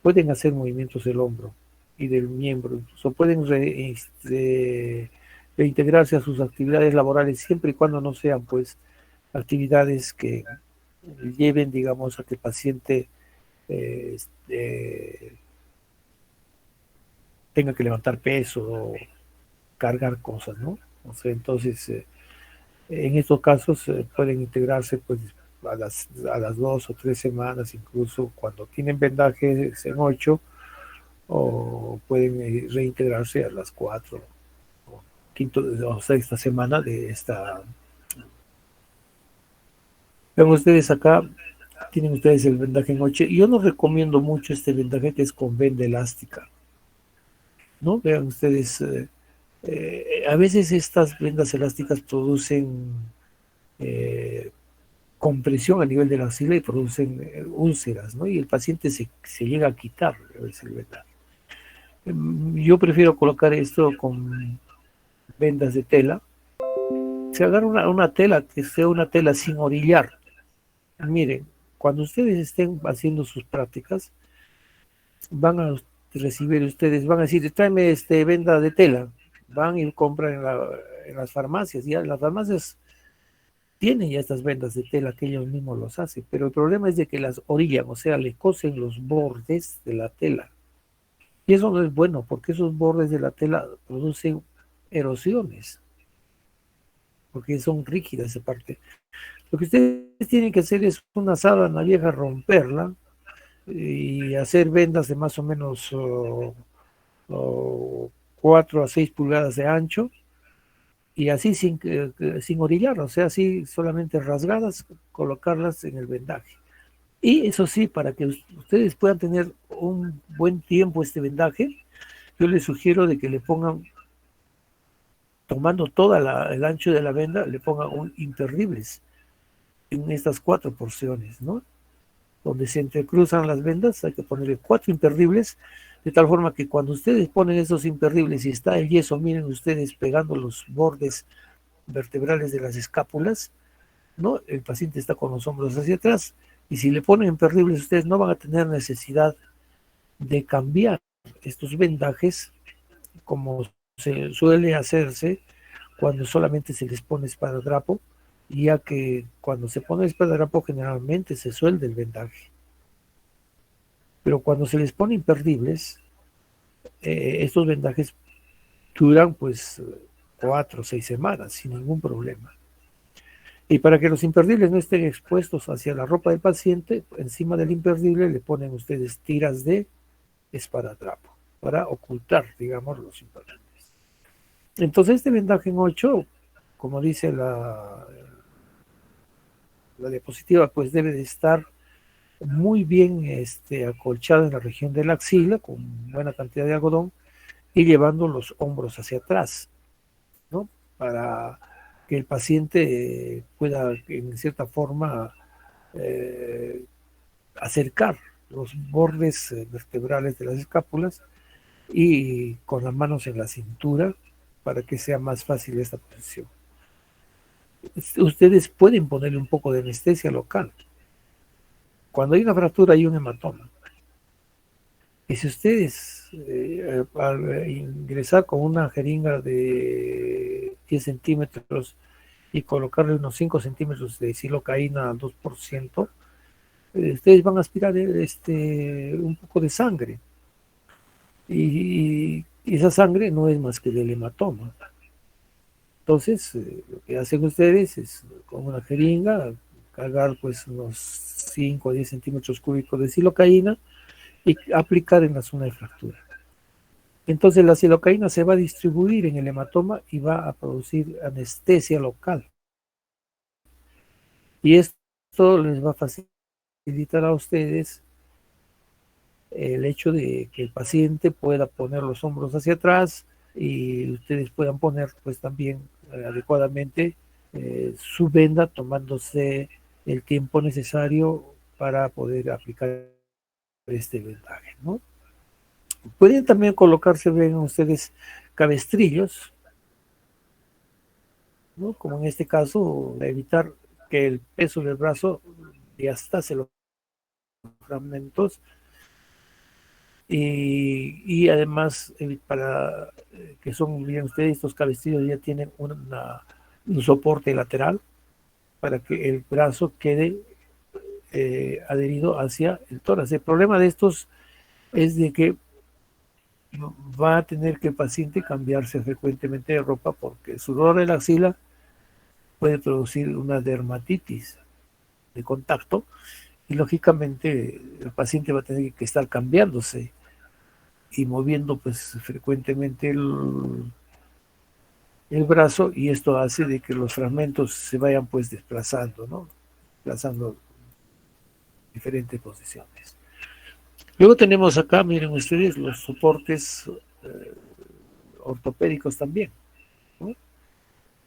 pueden hacer movimientos del hombro y del miembro, incluso pueden reintegrarse a sus actividades laborales siempre y cuando no sean pues actividades que lleven, digamos, a que el paciente eh, tenga que levantar peso o cargar cosas, ¿no? O sea, entonces, en estos casos pueden integrarse pues a las 2 o 3 semanas, incluso cuando tienen vendajes en 8, o pueden reintegrarse a las 4 o quinto o sexta semana de esta. Ven ustedes acá, tienen ustedes el vendaje en 8. Yo no recomiendo mucho este vendaje que es con venda elástica, ¿no? Vean ustedes, a veces estas vendas elásticas producen compresión a nivel de la axila y producen úlceras, ¿no? Y el paciente se llega a quitar a veces el vendaje. Yo prefiero colocar esto con vendas de tela. Se agarra una tela que sea una tela sin orillar. Miren, cuando ustedes estén haciendo sus prácticas, van a recibir ustedes, van a decir, tráeme venda de tela. Van y compran en las farmacias. Ya las farmacias tienen ya estas vendas de tela que ellos mismos los hacen, pero el problema es de que las orillan, o sea, le cosen los bordes de la tela. Y eso no es bueno, porque esos bordes de la tela producen erosiones, porque son rígidas esa parte. Lo que ustedes tienen que hacer es una sábana vieja, romperla y hacer vendas de más o menos 4 a 6 pulgadas de ancho, y así sin orillar, o sea, así solamente rasgadas, colocarlas en el vendaje. Y eso sí, para que ustedes puedan tener un buen tiempo este vendaje, yo les sugiero de que le pongan, tomando todo el ancho de la venda, le pongan un imperdibles en estas 4 porciones, ¿no? Donde se entrecruzan las vendas, hay que ponerle 4 imperdibles, de tal forma que cuando ustedes ponen esos imperdibles y está el yeso, miren ustedes pegando los bordes vertebrales de las escápulas, ¿no? El paciente está con los hombros hacia atrás, y si le ponen imperdibles, ustedes no van a tener necesidad de cambiar estos vendajes como se suele hacerse cuando solamente se les pone esparadrapo, ya que cuando se pone esparadrapo generalmente se suelda el vendaje. Pero cuando se les pone imperdibles, estos vendajes duran pues 4 o 6 semanas sin ningún problema. Y para que los imperdibles no estén expuestos hacia la ropa del paciente, encima del imperdible le ponen ustedes tiras de esparadrapo para ocultar, digamos, los imperdibles. Entonces este vendaje en 8, como dice la diapositiva, pues debe de estar muy bien acolchado en la región de la axila, con buena cantidad de algodón, y llevando los hombros hacia atrás, ¿no? Para que el paciente pueda, en cierta forma, acercar los bordes vertebrales de las escápulas y con las manos en la cintura para que sea más fácil esta posición. Ustedes pueden ponerle un poco de anestesia local. Cuando hay una fractura hay un hematoma. Y si ustedes al ingresar con una jeringa de 10 centímetros y colocarle unos 5 centímetros de silocaína al 2%, ustedes van a aspirar un poco de sangre. Y esa sangre no es más que del hematoma. Entonces, lo que hacen ustedes es con una jeringa cargar pues unos 5 o 10 centímetros cúbicos de silocaína y aplicar en la zona de fractura. Entonces la silocaína se va a distribuir en el hematoma y va a producir anestesia local. Y esto les va a facilitar a ustedes el hecho de que el paciente pueda poner los hombros hacia atrás y ustedes puedan poner pues también adecuadamente su venda, tomándose el tiempo necesario para poder aplicar este vendaje, ¿no? Pueden también colocarse, ven ustedes, cabestrillos, ¿no? Como en este caso, evitar que el peso del brazo diastase los fragmentos y además para que son, bien ustedes, estos cabestrillos ya tienen un soporte lateral para que el brazo quede adherido hacia el tórax. El problema de estos es de que va a tener que el paciente cambiarse frecuentemente de ropa porque el sudor de la axila puede producir una dermatitis de contacto y lógicamente el paciente va a tener que estar cambiándose y moviendo pues frecuentemente el brazo, y esto hace de que los fragmentos se vayan pues desplazando, ¿no? Desplazando diferentes posiciones. Luego tenemos acá, miren ustedes, los soportes ortopédicos también, ¿no?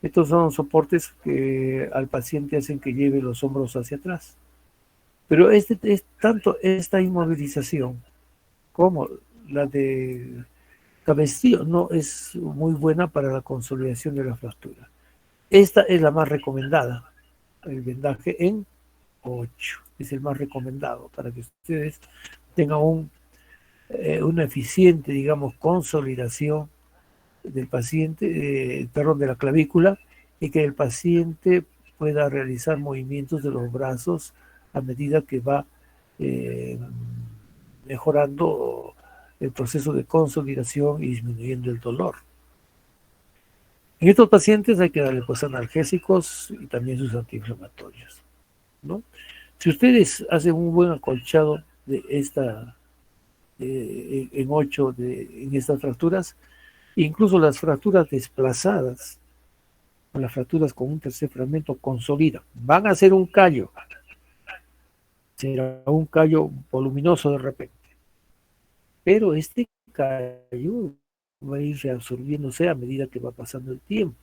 Estos son soportes que al paciente hacen que lleve los hombros hacia atrás. Pero tanto esta inmovilización como la de cabestrillo no es muy buena para la consolidación de la fractura. Esta es la más recomendada. El vendaje en 8 es el más recomendado para que ustedes tengan una eficiente, digamos, consolidación del paciente, perdón, de la clavícula, y que el paciente pueda realizar movimientos de los brazos a medida que va mejorando el proceso de consolidación y disminuyendo el dolor. En estos pacientes hay que darle pues analgésicos y también sus antiinflamatorios, ¿no? Si ustedes hacen un buen acolchado de en 8 en estas fracturas, incluso las fracturas desplazadas, o las fracturas con un tercer fragmento consolidan, van a ser un callo, será un callo voluminoso de repente, pero este callo va a ir reabsorbiéndose a medida que va pasando el tiempo.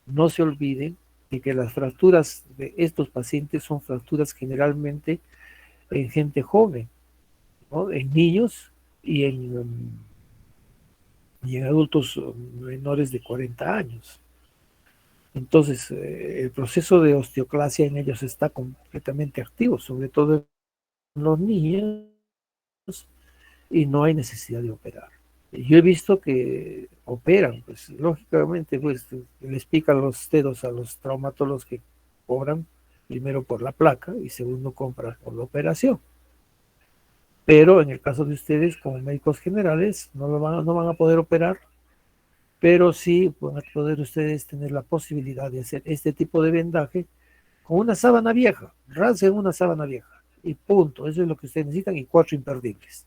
No se olviden de que las fracturas de estos pacientes son fracturas generalmente en gente joven, ¿no? En niños y en adultos menores de 40 años. Entonces, el proceso de osteoclasia en ellos está completamente activo, sobre todo en los niños, y no hay necesidad de operar. Yo he visto que operan, pues lógicamente pues les pican los dedos a los traumatólogos que cobran primero por la placa y segundo compran por la operación. Pero en el caso de ustedes, como médicos generales, no van a poder operar, pero sí van a poder ustedes tener la posibilidad de hacer este tipo de vendaje con una sábana vieja, rasguen una sábana vieja y punto, eso es lo que ustedes necesitan y 4 imperdibles.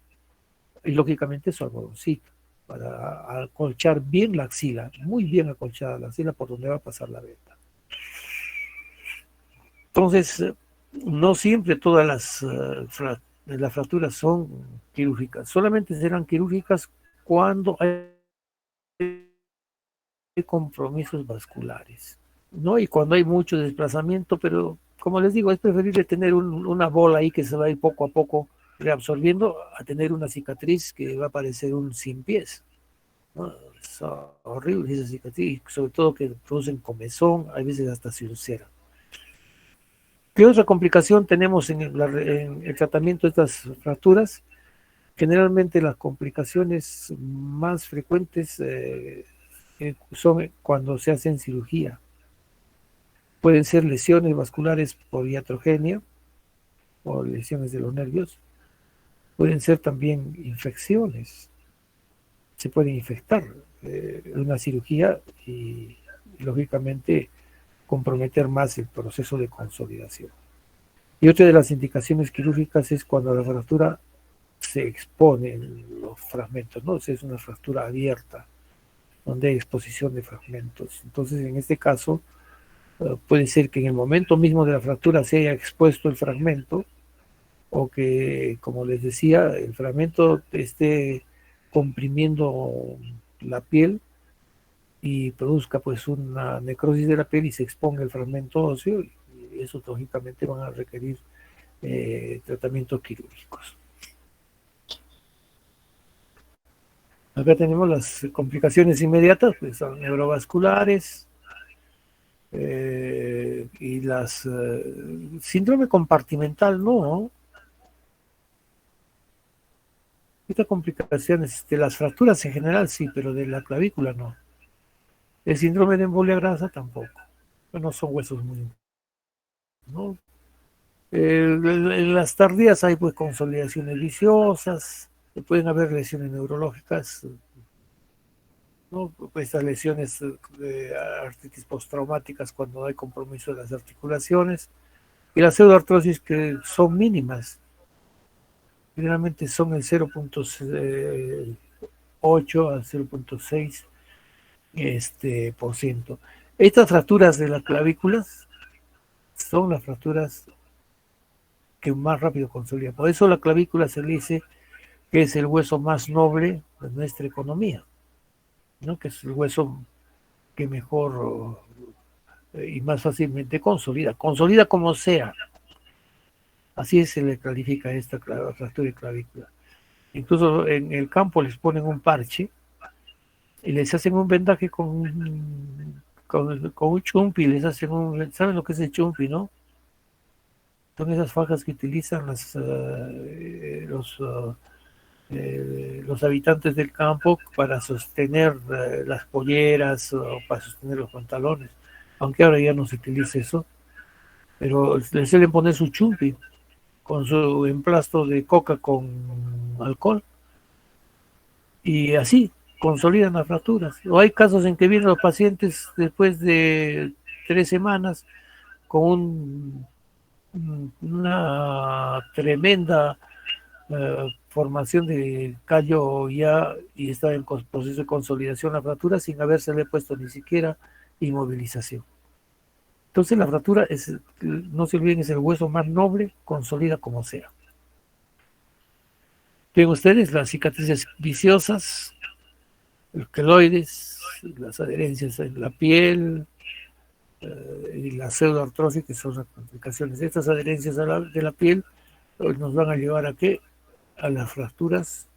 Y lógicamente su algodoncito para acolchar bien la axila, muy bien acolchada la axila por donde va a pasar la venda. Entonces, no siempre todas las fracturas son quirúrgicas, solamente serán quirúrgicas cuando hay compromisos vasculares, ¿no? Y cuando hay mucho desplazamiento, pero como les digo, es preferible tener una bola ahí que se va a ir poco a poco reabsorbiendo a tener una cicatriz que va a parecer un sin pies, ¿no? Es horrible esa cicatriz, sobre todo que producen comezón, a veces hasta se ulcera. ¿Qué otra complicación tenemos en el tratamiento de estas fracturas? Generalmente las complicaciones más frecuentes son cuando se hacen cirugía. Pueden ser lesiones vasculares por iatrogenia o lesiones de los nervios. Pueden ser también infecciones. Se pueden infectar una cirugía y lógicamente comprometer más el proceso de consolidación. Y otra de las indicaciones quirúrgicas es cuando la fractura se expone en los fragmentos, ¿no? O sea, es una fractura abierta, donde hay exposición de fragmentos. Entonces, en este caso, puede ser que en el momento mismo de la fractura se haya expuesto el fragmento, o que, como les decía, el fragmento esté comprimiendo la piel y produzca pues una necrosis de la piel y se exponga el fragmento óseo, y eso lógicamente van a requerir tratamientos quirúrgicos. Acá tenemos las complicaciones inmediatas, pues son neurovasculares y las síndrome compartimental, no. Estas complicaciones de las fracturas en general sí, pero de la clavícula no. El síndrome de embolia grasa tampoco. No son huesos muy, ¿no? En las tardías hay pues consolidaciones viciosas, pueden haber lesiones neurológicas, ¿no? Pues estas lesiones de artritis postraumáticas cuando hay compromiso de las articulaciones, y las pseudoartrosis que son mínimas, generalmente son el 0.8 al 0.6 por ciento. Estas fracturas de las clavículas son las fracturas que más rápido consolidan. Por eso la clavícula se dice que es el hueso más noble de nuestra economía, ¿no? Que es el hueso que mejor y más fácilmente consolida como sea. Así se le califica esta fractura de clavícula. Incluso en el campo les ponen un parche y les hacen un vendaje con un chumpi, les hacen ¿saben lo que es el chumpi, no? Son esas fajas que utilizan los habitantes del campo para sostener las polleras o para sostener los pantalones, aunque ahora ya no se utiliza eso, pero le suelen poner su chumpi con su emplasto de coca con alcohol y así consolidan las fracturas. O hay casos en que vienen los pacientes después de 3 semanas con una tremenda formación de callo ya y está en proceso de consolidación la fractura sin habérsele puesto ni siquiera inmovilización. Entonces la fractura no se olviden, es el hueso más noble, consolida como sea. Ven ustedes las cicatrices viciosas, los queloides, las adherencias en la piel y la pseudoartrosis, que son las complicaciones. Estas adherencias de la piel nos van a llevar a qué? A las fracturas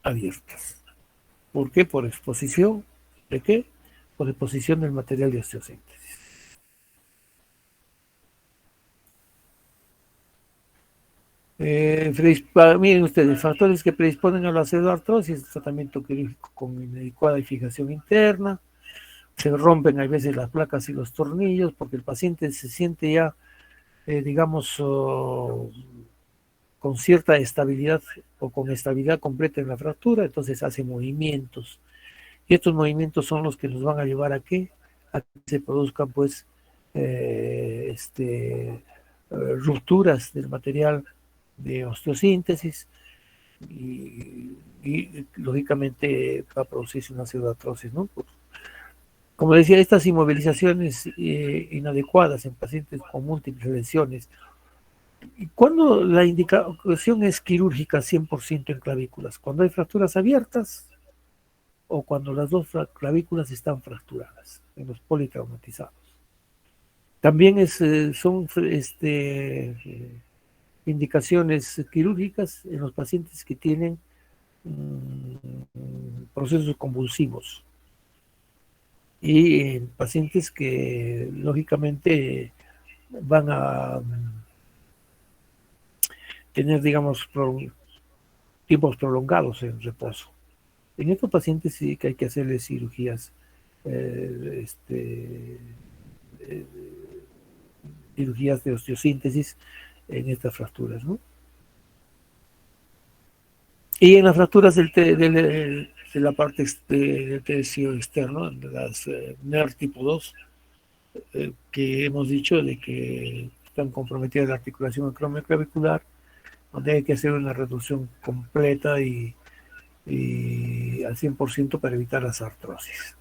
abiertas. ¿Por qué? Por exposición. ¿De qué? Por exposición del material de osteosíntesis. Miren ustedes, factores que predisponen a la pseudoartrosis, tratamiento quirúrgico con inadecuada fijación interna, se rompen a veces las placas y los tornillos porque el paciente se siente ya, digamos, con cierta estabilidad o con estabilidad completa en la fractura, entonces hace movimientos. Y estos movimientos son los que nos van a llevar a qué? a que se produzcan pues rupturas del material de osteosíntesis y lógicamente va a producirse una pseudoartrosis, ¿no? Como decía, estas inmovilizaciones inadecuadas en pacientes con múltiples lesiones. ¿Y cuándo la indicación es quirúrgica 100% en clavículas? ¿Cuando hay fracturas abiertas o cuando las dos clavículas están fracturadas en los politraumatizados? También son indicaciones quirúrgicas en los pacientes que tienen procesos convulsivos y en pacientes que lógicamente van a tener, digamos, tiempos prolongados en reposo. En estos pacientes sí que hay que hacerles cirugías, cirugías de osteosíntesis en estas fracturas, ¿no? Y en las fracturas de la parte del tercio externo, de las NER tipo 2, que hemos dicho de que están comprometidas la articulación acromioclavicular, donde hay que hacer una reducción completa y al 100% para evitar las artrosis.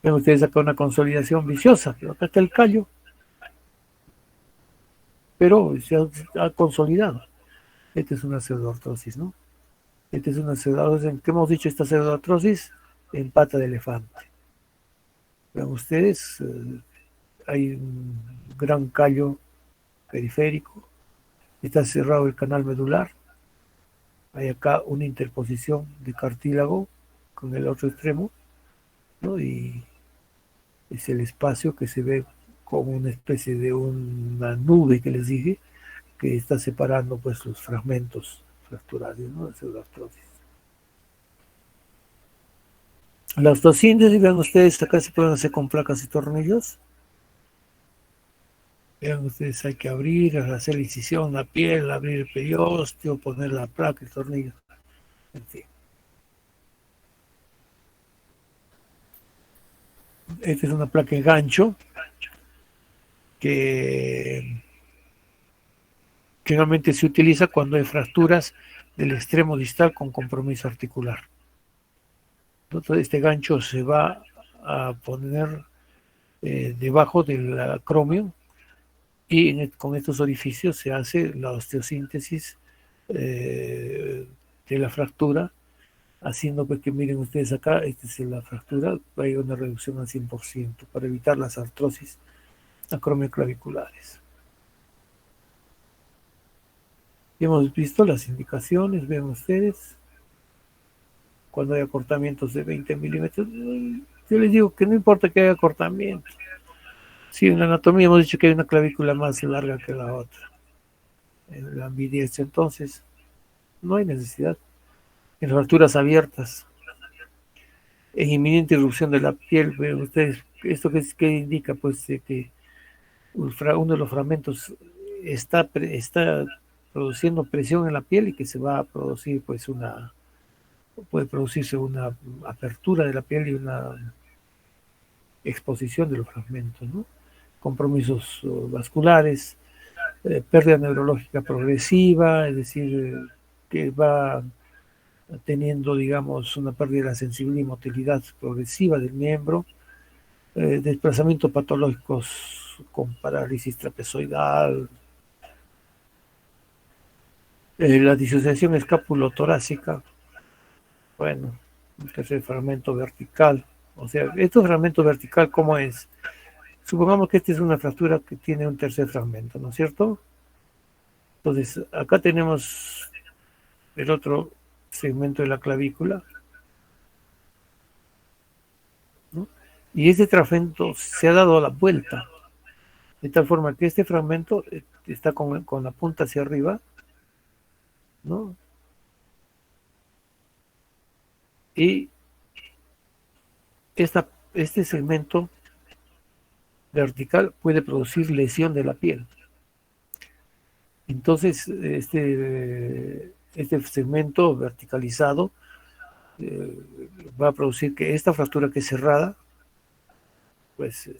Ven ustedes acá una consolidación viciosa, pero acá está el callo, pero se ha consolidado. Esta es una pseudoartrosis, ¿no? Esta es una pseudoartrosis. ¿En qué hemos dicho esta pseudoartrosis? En pata de elefante. Vean ustedes, hay un gran callo periférico, está cerrado el canal medular, hay acá una interposición de cartílago con el otro extremo, ¿no? Y es el espacio que se ve como una especie de una nube que les dije, que está separando pues los fragmentos fracturales, ¿no? De pseudoartrosis. La osteosíntesis, vean ustedes, acá se pueden hacer con placas y tornillos. Vean ustedes, hay que abrir, hacer la incisión, la piel, abrir el periósteo, poner la placa, el tornillo, en fin. Esta es una placa en gancho que generalmente se utiliza cuando hay fracturas del extremo distal con compromiso articular. Entonces este gancho se va a poner debajo del acromio y con estos orificios se hace la osteosíntesis de la fractura, haciendo pues que miren ustedes acá, esta es la fractura, hay una reducción al 100% para evitar las artrosis acromioclaviculares. Y hemos visto las indicaciones, vean ustedes, cuando hay acortamientos de 20 milímetros, yo les digo que no importa que haya acortamiento. Sí, en la anatomía hemos dicho que hay una clavícula más larga que la otra. En la ambidiestria, entonces, no hay necesidad. En fracturas abiertas, en inminente irrupción de la piel, vean ustedes, ¿esto qué indica? Pues que uno de los fragmentos está produciendo presión en la piel y que se va a producir pues puede producirse una apertura de la piel y una exposición de los fragmentos, ¿no? Compromisos vasculares, pérdida neurológica progresiva, es decir, que va teniendo, digamos, una pérdida de la sensibilidad y motilidad progresiva del miembro, desplazamientos patológicos con parálisis trapezoidal, la disociación escapulotorácica, bueno, un tercer fragmento vertical. O sea, este fragmento vertical, ¿cómo es? Supongamos que esta es una fractura que tiene un tercer fragmento, ¿no es cierto? Entonces, acá tenemos el otro segmento de la clavícula, ¿no? Y este fragmento se ha dado la vuelta, de tal forma que este fragmento está con la punta hacia arriba, ¿no? Y este segmento vertical puede producir lesión de la piel. Entonces, este segmento verticalizado eh, va a producir que esta fractura que es cerrada, pues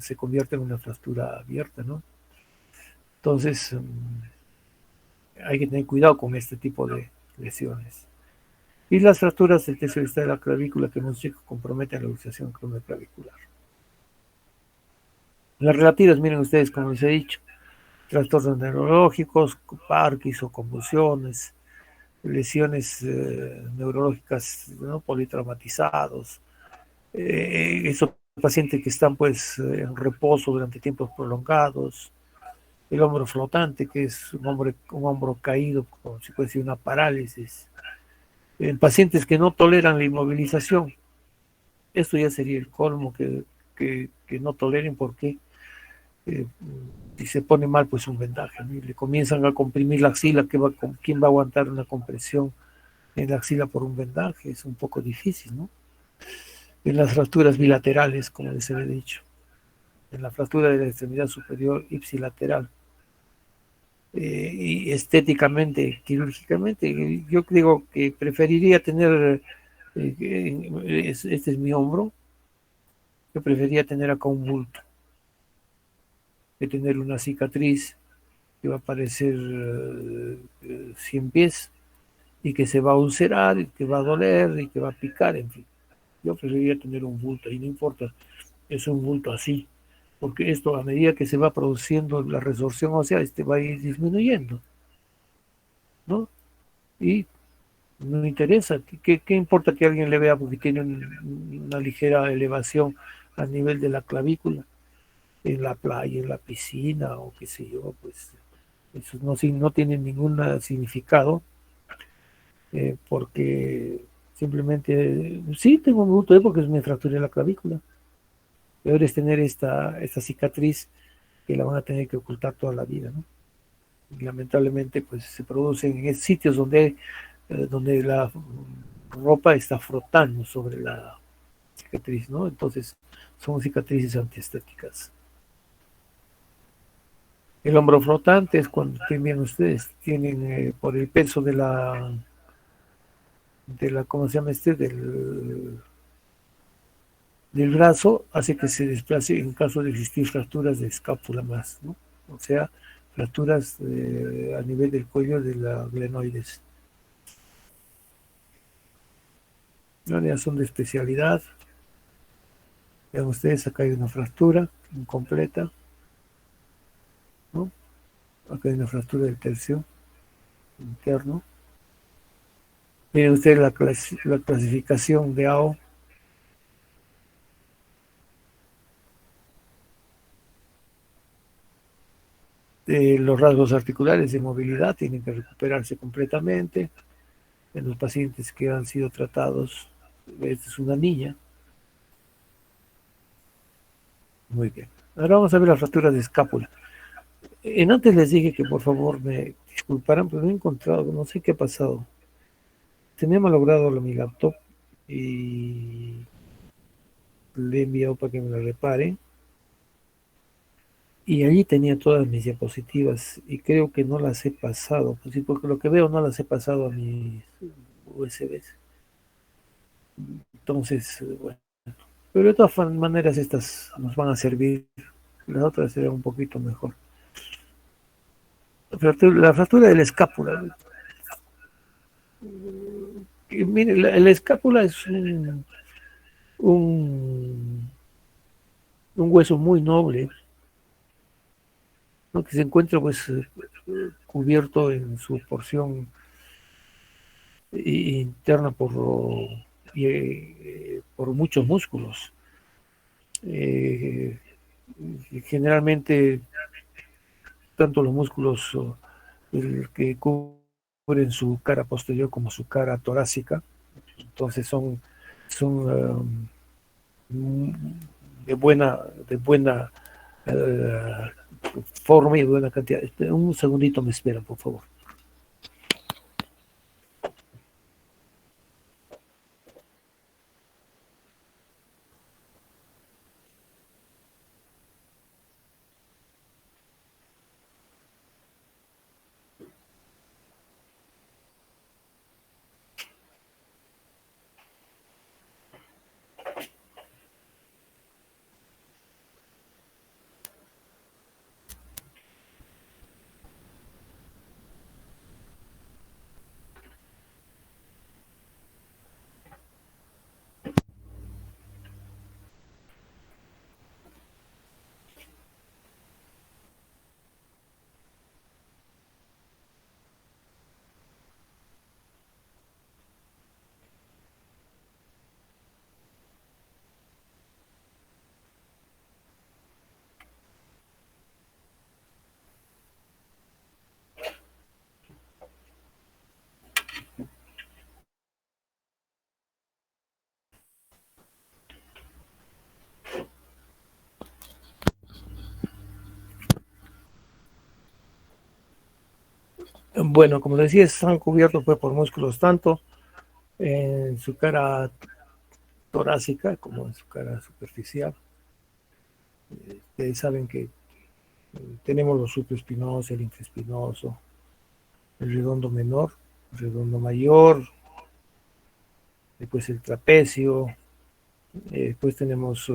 se convierte en una fractura abierta, ¿no? Entonces, hay que tener cuidado con este tipo de lesiones. Y las fracturas del tercio distal de la clavícula que hemos dicho comprometen la luxación craneoclavicular. Las relativas, miren ustedes, como les he dicho, trastornos neurológicos, Parkinson, convulsiones, lesiones neurológicas, ¿no? Politraumatizados, esos pacientes que están pues en reposo durante tiempos prolongados, el hombro flotante, que es un hombro caído, como si fuese una parálisis, en pacientes que no toleran la inmovilización. Esto ya sería el colmo que no toleren porque eh, si se pone mal, pues un vendaje, ¿no? Y le comienzan a comprimir la axila, ¿quién va a aguantar una compresión en la axila por un vendaje? Es un poco difícil, ¿no? En las fracturas bilaterales, como les he dicho, en la fractura de la extremidad superior ipsilateral, y estéticamente, quirúrgicamente, yo digo que preferiría tener, este es mi hombro, yo preferiría tener acá un bulto, que tener una cicatriz que va a parecer 100 pies y que se va a ulcerar, y que va a doler y que va a picar, en fin. Yo preferiría tener un bulto y no importa, es un bulto así, porque esto a medida que se va produciendo la resorción ósea, este va a ir disminuyendo, ¿no? Y no me interesa, ¿qué importa que alguien le vea porque tiene una ligera elevación a nivel de la clavícula en la playa, en la piscina o qué sé yo? Pues eso no tiene ningún significado, porque simplemente, sí, tengo un bulto porque me fracturé la clavícula. Peor es tener esta cicatriz que la van a tener que ocultar toda la vida, ¿no? Y lamentablemente, pues se producen en sitios donde la ropa está frotando sobre la cicatriz, ¿no? Entonces, son cicatrices antiestéticas. El hombro flotante es cuando también ustedes tienen, por el peso ¿cómo se llama del brazo, hace que se desplace en caso de existir fracturas de escápula más, ¿no? O sea, fracturas a nivel del cuello de la glenoides. ¿No? Ya son de especialidad. Vean ustedes, acá hay una fractura incompleta, ¿no? Acá hay una fractura del tercio interno. Miren ustedes la clasificación de AO. Los rasgos articulares de movilidad tienen que recuperarse completamente. En los pacientes que han sido tratados, esta es una niña. Muy bien. Ahora vamos a ver las fracturas de escápula. Antes les dije que por favor me disculparan, pero no he encontrado, no sé qué ha pasado. Tenía malogrado mi laptop y le he enviado para que me la repare. Y allí tenía todas mis diapositivas y creo que no las he pasado, pues sí, porque lo que veo no las he pasado a mis USBs. Entonces, bueno, pero de todas maneras estas nos van a servir, las otras serán un poquito mejor. La fractura de la escápula. Mire, la escápula es un, un hueso muy noble, ¿no? Que se encuentra pues cubierto en su porción interna por muchos músculos. Eh, Generalmente, tanto los músculos que cubren su cara posterior como su cara torácica, entonces son de buena uh, forma y de buena cantidad. Un segundito me esperan, por favor. Bueno, como decía, están cubiertos pues, por músculos tanto en su cara torácica como en su cara superficial. Ustedes saben que tenemos los supraespinosos, el infraespinoso, el redondo menor, el redondo mayor, después el trapecio, después tenemos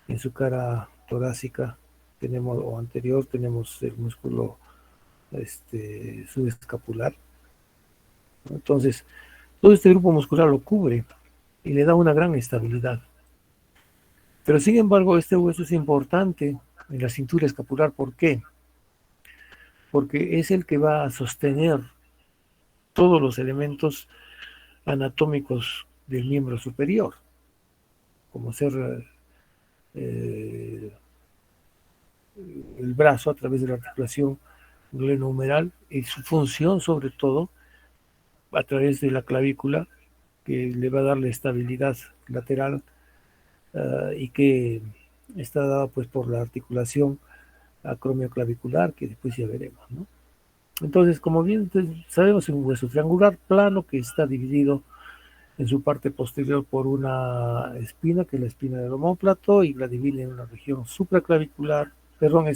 en su cara torácica, tenemos, o anterior, tenemos el músculo subescapular. Entonces, todo este grupo muscular lo cubre y le da una gran estabilidad. Pero sin embargo, este hueso es importante en la cintura escapular. ¿Por qué? Porque es el que va a sostener todos los elementos anatómicos del miembro superior, como ser eh, el brazo a través de la articulación glenohumeral y su función sobre todo a través de la clavícula que le va a dar la estabilidad lateral y que está dada pues por la articulación acromioclavicular que después ya veremos, ¿no? Entonces, como bien sabemos, es un hueso triangular plano que está dividido en su parte posterior por una espina, que es la espina del omóplato, y la divide en una región supraclavicular, perdón,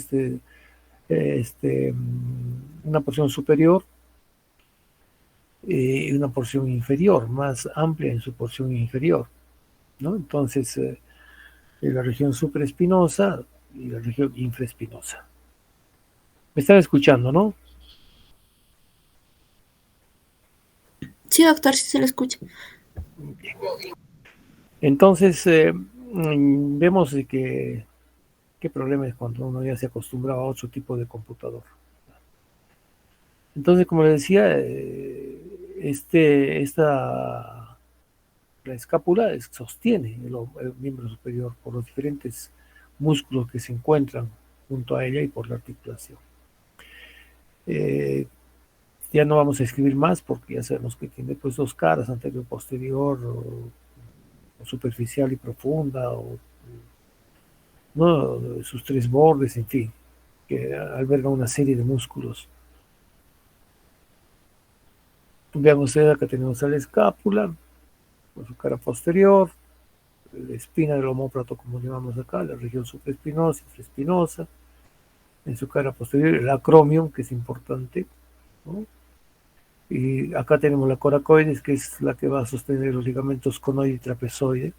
una porción superior y una porción inferior, más amplia en su porción inferior, ¿no? Entonces, la región supraespinosa y la región infraespinosa. Me están escuchando, ¿no? Sí, doctor, sí se lo escucha. Bien. Entonces, vemos que qué problema es cuando uno ya se acostumbra a otro tipo de computador. Entonces, como les decía, la escápula sostiene el miembro superior por los diferentes músculos que se encuentran junto a ella y por la articulación. Ya no vamos a escribir más porque ya sabemos que tiene pues dos caras, anterior, posterior, o superficial y profunda, o ¿no? Sus tres bordes, en fin, que alberga una serie de músculos. Vean ustedes, acá tenemos a la escápula, con su cara posterior, la espina del omóplato, como llamamos acá, la región supraespinosa, infraespinosa, en su cara posterior el acromion, que es importante, ¿no? Y acá tenemos la coracoides, que es la que va a sostener los ligamentos conoide y trapezoide,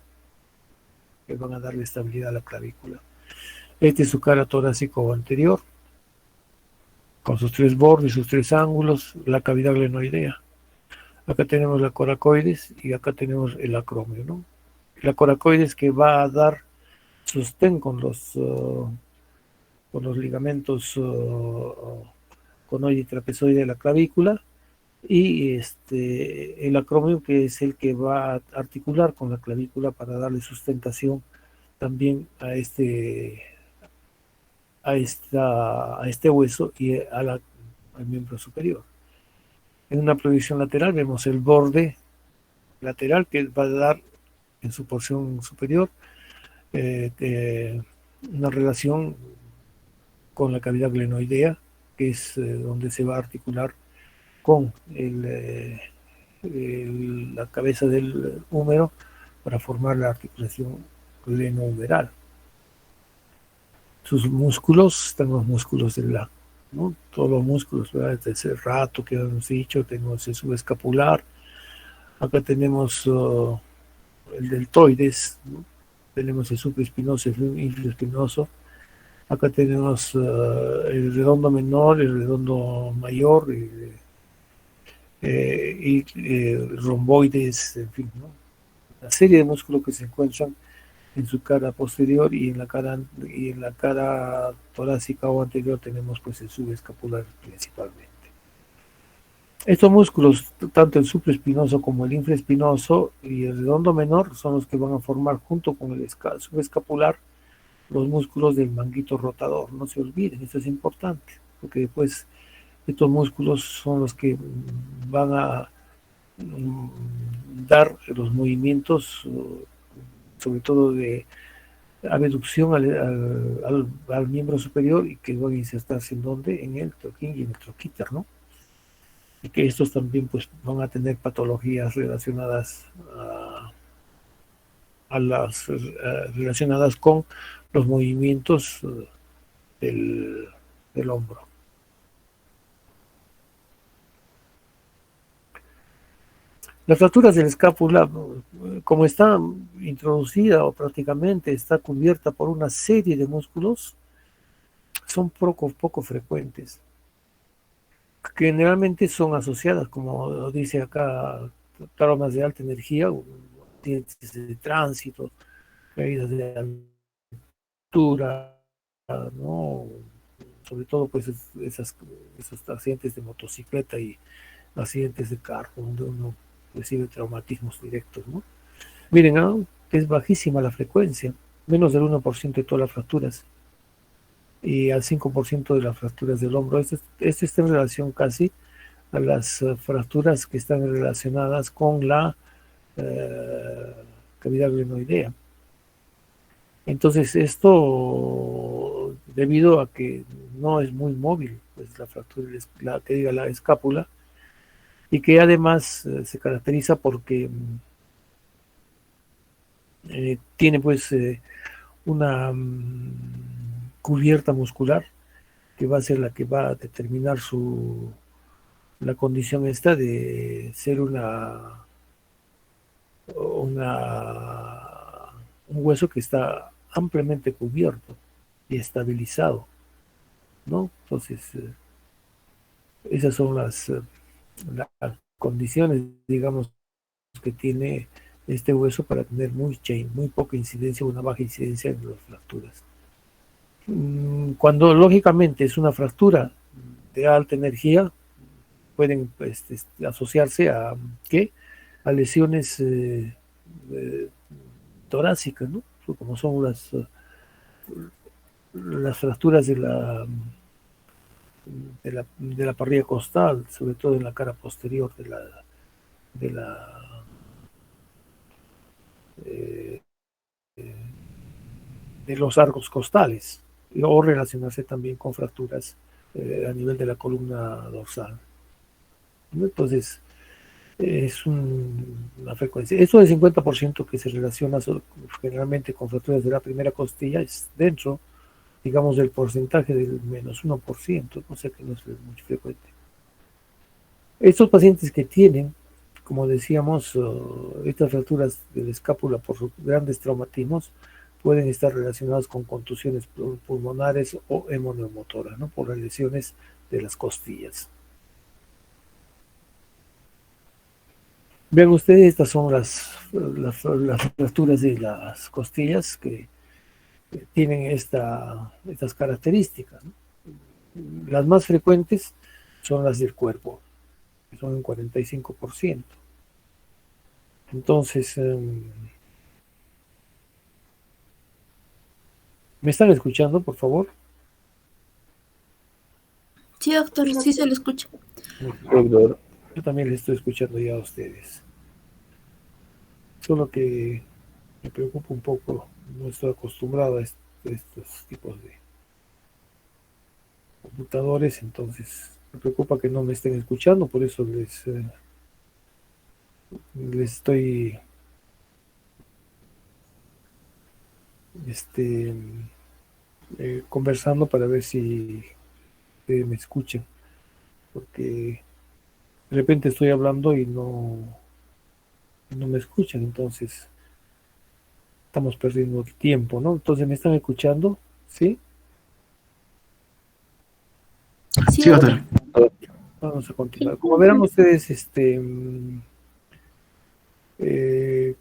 que van a darle estabilidad a la clavícula. Este es su cara torácico anterior, con sus tres bordes, sus tres ángulos, la cavidad glenoidea. Acá tenemos la coracoides y acá tenemos el acromio, ¿no? La coracoides que va a dar sostén con los ligamentos conoide y trapezoide de la clavícula, y el acromio que es el que va a articular con la clavícula para darle sustentación también a este hueso y al miembro superior. En una proyección lateral vemos el borde lateral que va a dar en su porción superior una relación con la cavidad glenoidea, que es donde se va a articular con la cabeza del húmero para formar la articulación glenohumeral. Sus músculos están los músculos del la, ¿no? Todos los músculos, ¿verdad? Desde ese rato que hemos dicho, tenemos el subescapular, acá tenemos el deltoides, ¿no? Tenemos el supraespinoso, el infraespinoso, acá tenemos el redondo menor, el redondo mayor, romboides, en fin, ¿no? Una serie de músculos que se encuentran en su cara posterior y en la cara torácica o anterior tenemos pues el subescapular principalmente. Estos músculos, tanto el supraespinoso como el infraespinoso y el redondo menor, son los que van a formar junto con el subescapular los músculos del manguito rotador. No se olviden, esto es importante, porque después estos músculos son los que van a dar los movimientos, sobre todo de abducción al miembro superior y que van a insertarse en donde, en el troquín y en el troquíter, ¿no? y que estos también pues van a tener patologías relacionadas a las relacionadas con los movimientos del, del hombro. Las fracturas de la escápula, como está introducida o prácticamente está cubierta por una serie de músculos, son poco frecuentes. Generalmente son asociadas, como dice acá, traumas de alta energía, accidentes de tránsito, caídas de altura, ¿no? Sobre todo pues esos accidentes de motocicleta y accidentes de carro, donde uno recibe traumatismos directos, ¿no? Miren, ¿no? Es bajísima la frecuencia, menos del 1% de todas las fracturas y al 5% de las fracturas del hombro. Esto está en relación casi a las fracturas que están relacionadas con la cavidad glenoidea. Entonces, esto debido a que no es muy móvil, pues la fractura, que diga la escápula, y que además se caracteriza porque tiene pues una cubierta muscular que va a ser la que va a determinar la condición esta de ser un hueso que está ampliamente cubierto y estabilizado, ¿no? Entonces, esas son las condiciones, digamos, que tiene este hueso para tener muy poca incidencia, una baja incidencia en las fracturas. Cuando lógicamente es una fractura de alta energía, pueden pues, asociarse a ¿qué? A lesiones torácicas, ¿no? Como son las fracturas de la parrilla costal, sobre todo en la cara posterior de la eh, de los arcos costales, o relacionarse también con fracturas a nivel de la columna dorsal. Entonces, es una frecuencia. Eso del 50% que se relaciona generalmente con fracturas de la primera costilla es dentro, digamos, del porcentaje del menos 1%, o sea que no es muy frecuente. Estos pacientes que tienen, como decíamos, estas fracturas de la escápula por sus grandes traumatismos, pueden estar relacionadas con contusiones pulmonares o hemoneumotoras, ¿no? Por las lesiones de las costillas. Vean ustedes, estas son las fracturas de las costillas que tienen estas características, ¿no? Las más frecuentes son las del cuerpo, que son un 45%. Entonces, ¿me están escuchando, por favor? Sí, doctor, sí se le escucha. Doctor, yo también les estoy escuchando ya a ustedes. Solo que me preocupa un poco, no estoy acostumbrado a estos tipos de computadores, entonces me preocupa que no me estén escuchando, por eso les estoy conversando para ver si me escuchan, porque de repente estoy hablando y no me escuchan, entonces estamos perdiendo tiempo, ¿no? Entonces, ¿me están escuchando? ¿Sí? Sí, Sí, doctor. doctor. Vamos a continuar. Como verán ustedes, eh,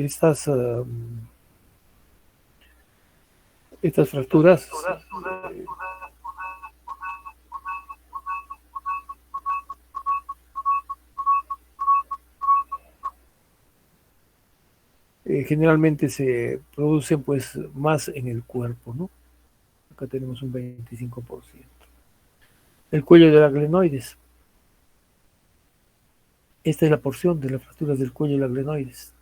estas fracturas generalmente se producen pues más en el cuerpo, ¿no? Acá tenemos un 25%. El cuello de la glenoides. Esta es la porción de las fracturas del cuello de la glenoides.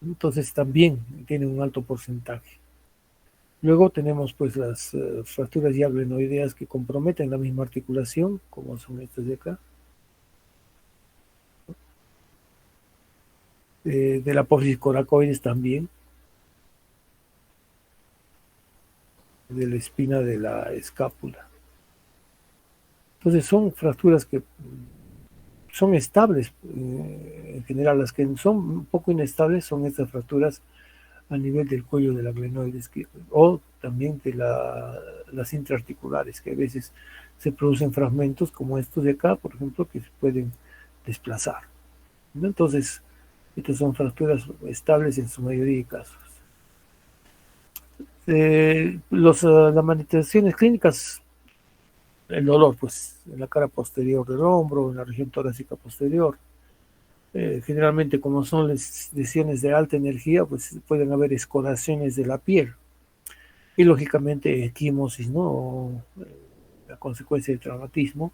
Entonces también tiene un alto porcentaje. Luego tenemos pues las fracturas ya glenoideas que comprometen la misma articulación, como son estas de acá. De la apófisis coracoides también, de la espina de la escápula. Entonces son fracturas que son estables. En general, las que son un poco inestables son estas fracturas a nivel del cuello de la glenoides, o también de las intraarticulares, que a veces se producen fragmentos como estos de acá, por ejemplo, que se pueden desplazar, ¿no? Entonces, estas son fracturas estables en su mayoría de casos. Las manifestaciones clínicas, el dolor, pues, en la cara posterior del hombro, en la región torácica posterior. Generalmente, como son lesiones de alta energía, pues pueden haber escoraciones de la piel. Y lógicamente, equimosis, ¿no? La consecuencia del traumatismo.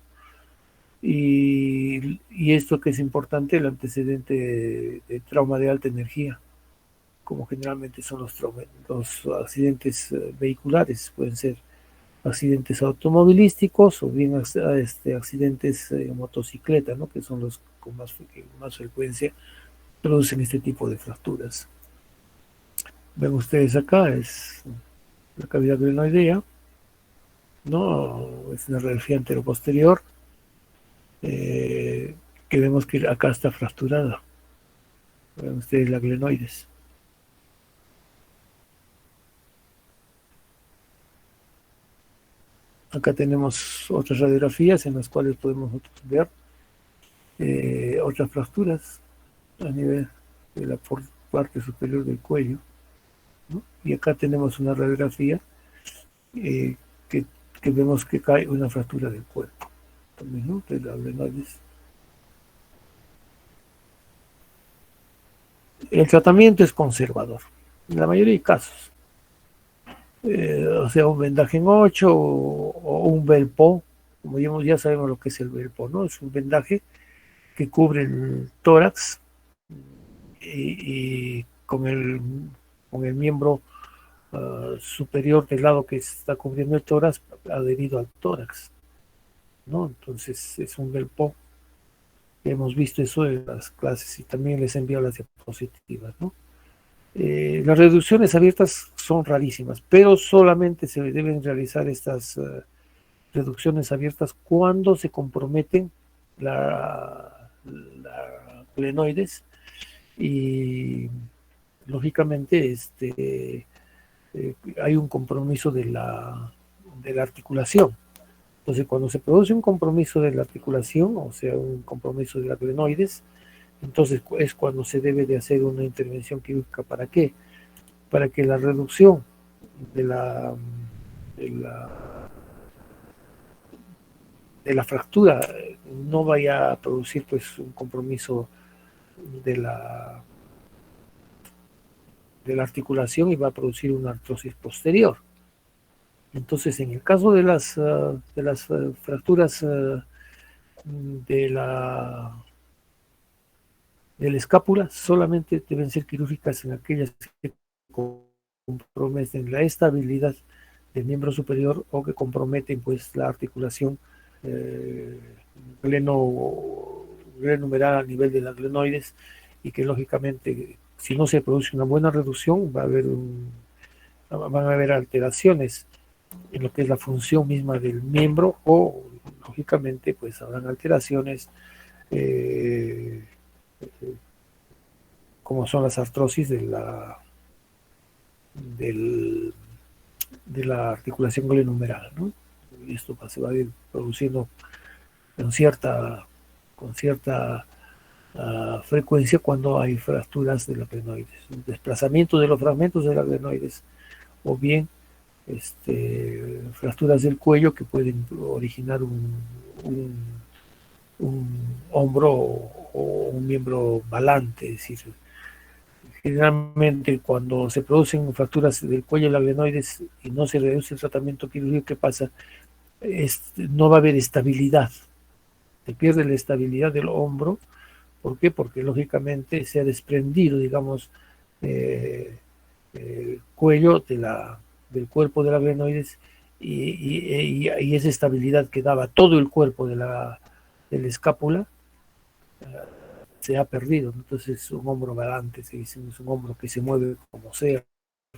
Y esto que es importante, el antecedente de trauma de alta energía, como generalmente son los accidentes vehiculares, pueden ser accidentes automovilísticos o bien accidentes en motocicleta, ¿no? Que son los con más frecuencia producen este tipo de fracturas. Ven ustedes acá, es la cavidad glenoidea, ¿no? Es una radiografía anteroposterior, que vemos que acá está fracturada. Ven ustedes la glenoides. Acá tenemos otras radiografías en las cuales podemos ver otras fracturas a nivel de la parte superior del cuello, ¿no? Y acá tenemos una radiografía eh, que, que, vemos que cae una fractura del cuerpo, también, ¿no? De la glenoides. El tratamiento es conservador, en la mayoría de casos. O sea, un vendaje en 8 o un Velpo, como ya sabemos lo que es el Velpo, ¿no? Es un vendaje que cubre el tórax y con el miembro superior del lado que está cubriendo el tórax adherido al tórax, ¿no? Entonces es un Velpo. Hemos visto eso en las clases y también les envío las diapositivas, ¿no? Las reducciones abiertas son rarísimas, pero solamente se deben realizar estas reducciones abiertas cuando se comprometen la glenoides y lógicamente hay un compromiso de la articulación. Entonces, cuando se produce un compromiso de la articulación, o sea, un compromiso de la glenoides, entonces es cuando se debe de hacer una intervención quirúrgica. ¿Para qué? Para que la reducción de la fractura no vaya a producir pues un compromiso de la articulación y va a producir una artrosis posterior. Entonces, en el caso de las fracturas de la escápula, solamente deben ser quirúrgicas en aquellas que comprometen la estabilidad del miembro superior o que comprometen pues la articulación glenohumeral a nivel de las glenoides, y que lógicamente si no se produce una buena reducción van a haber alteraciones en lo que es la función misma del miembro, o lógicamente pues habrán alteraciones como son las artrosis de la articulación glenohumeral, ¿no? Y esto se va a ir produciendo con cierta frecuencia cuando hay fracturas de la glenoides, un desplazamiento de los fragmentos de la glenoides, o bien fracturas del cuello que pueden originar un hombro o un miembro balante. Es decir, generalmente cuando se producen fracturas del cuello de la glenoides y no se reduce el tratamiento quirúrgico, ¿qué pasa? No va a haber estabilidad, se pierde la estabilidad del hombro. ¿Por qué? Porque lógicamente se ha desprendido, digamos, el cuello de del cuerpo del adenoides y esa estabilidad que daba todo el cuerpo de la escápula se ha perdido. Entonces es un hombro galante, se dice, es un hombro que se mueve como sea,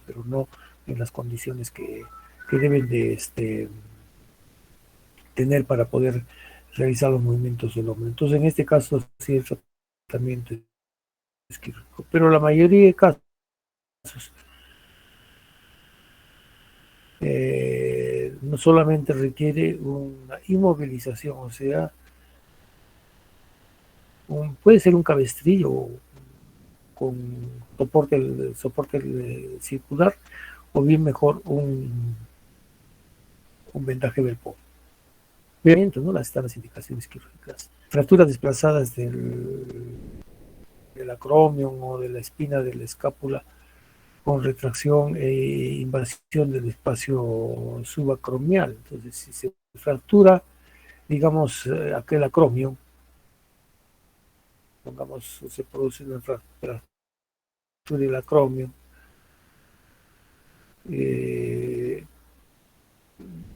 pero no en las condiciones que deben de tener para poder realizar los movimientos del hombro. Entonces en este caso sí el tratamiento es quirúrgico, pero la mayoría de casos no solamente requiere una inmovilización, o sea, puede ser un cabestrillo con soporte circular, o bien mejor un vendaje Belpo. Obviamente, ¿no? Las están las indicaciones quirúrgicas. Fracturas desplazadas del acromion o de la espina de la escápula con retracción e invasión del espacio subacromial. Entonces, si se fractura, digamos, aquel acromio, pongamos, se produce una fractura del acromio,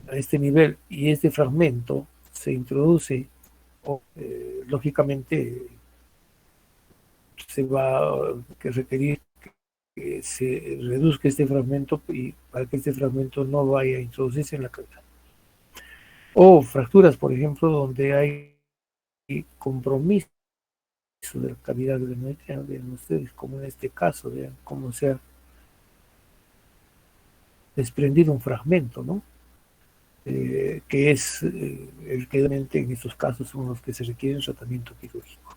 a este nivel, y este fragmento se introduce, lógicamente se va a requerir que se reduzca este fragmento y para que este fragmento no vaya a introducirse en la cavidad. O fracturas, por ejemplo, donde hay compromiso de la cavidad adenoidea, vean ustedes, como en este caso, vean cómo se ha desprendido un fragmento, ¿no? Que es el que realmente en estos casos son los que se requieren tratamiento quirúrgico.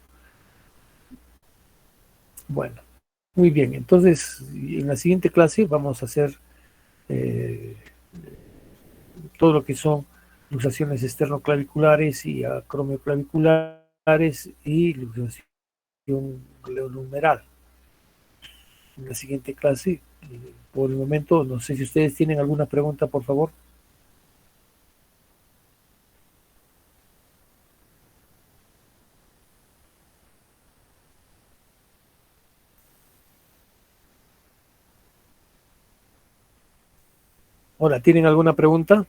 Bueno, muy bien, entonces en la siguiente clase vamos a hacer todo lo que son luxaciones esternoclaviculares y acromioclaviculares y luxación glenohumeral. En la siguiente clase, por el momento, no sé si ustedes tienen alguna pregunta, por favor. Hola, ¿tienen alguna pregunta?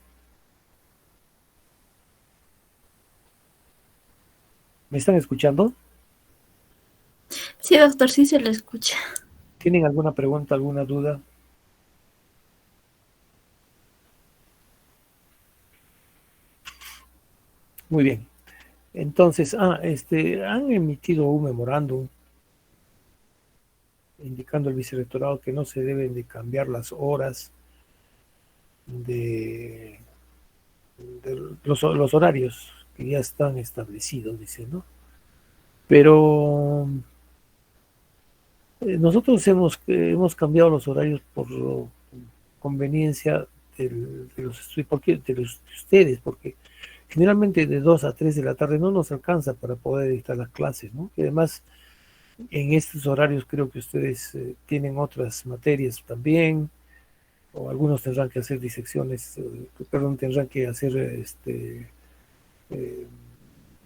¿Me están escuchando? Sí, doctor, sí se le escucha. ¿Tienen alguna pregunta, alguna duda? Muy bien. Entonces, han emitido un memorándum indicando al vicerrectorado que no se deben de cambiar las horas de los horarios que ya están establecidos, dice, ¿no? Pero nosotros hemos cambiado los horarios por conveniencia de ustedes, porque generalmente de 2 a 3 de la tarde no nos alcanza para poder dictar las clases, ¿no? Y además, en estos horarios creo que ustedes tienen otras materias también, o algunos tendrán que hacer disecciones, perdón, tendrán que hacer eh,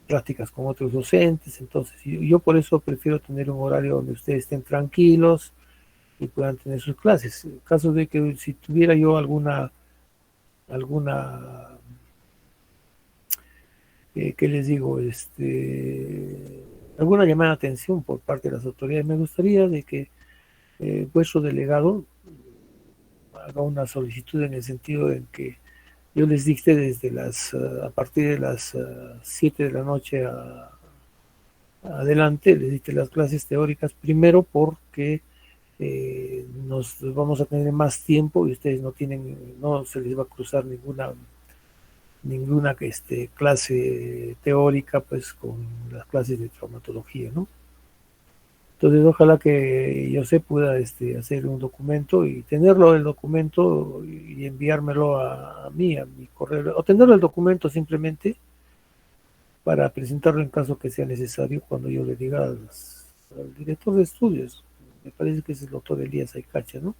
prácticas con otros docentes. Entonces yo por eso prefiero tener un horario donde ustedes estén tranquilos y puedan tener sus clases. En caso de que si tuviera yo alguna ¿qué les digo? Alguna llamada de atención por parte de las autoridades, me gustaría de que vuestro delegado haga una solicitud en el sentido en que yo les dicte desde a partir de las 7 de la noche adelante, les dicte las clases teóricas, primero porque nos vamos a tener más tiempo y ustedes no se les va a cruzar ninguna clase teórica pues con las clases de traumatología, ¿no? Entonces ojalá que yo pueda hacer un documento y tenerlo el documento y enviármelo a mí, a mi correo, o tenerlo el documento simplemente para presentarlo en caso que sea necesario cuando yo le diga al director de estudios. Me parece que es el doctor Elías Aycacha, ¿no?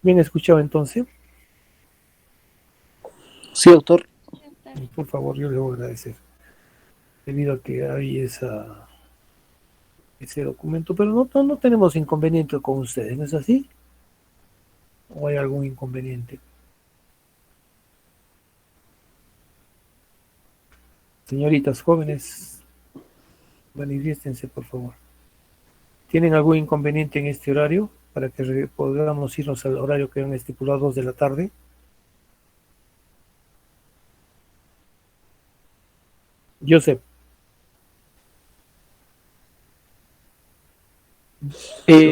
Bien escuchado entonces. Sí, doctor. Y por favor, yo le voy a agradecer, debido a que hay ese documento, pero no tenemos inconveniente con ustedes, ¿no es así? ¿O hay algún inconveniente? Señoritas jóvenes, manifiéstense, por favor. ¿Tienen algún inconveniente en este horario para que podamos irnos al horario que han estipulado 2 de la tarde? Joseph.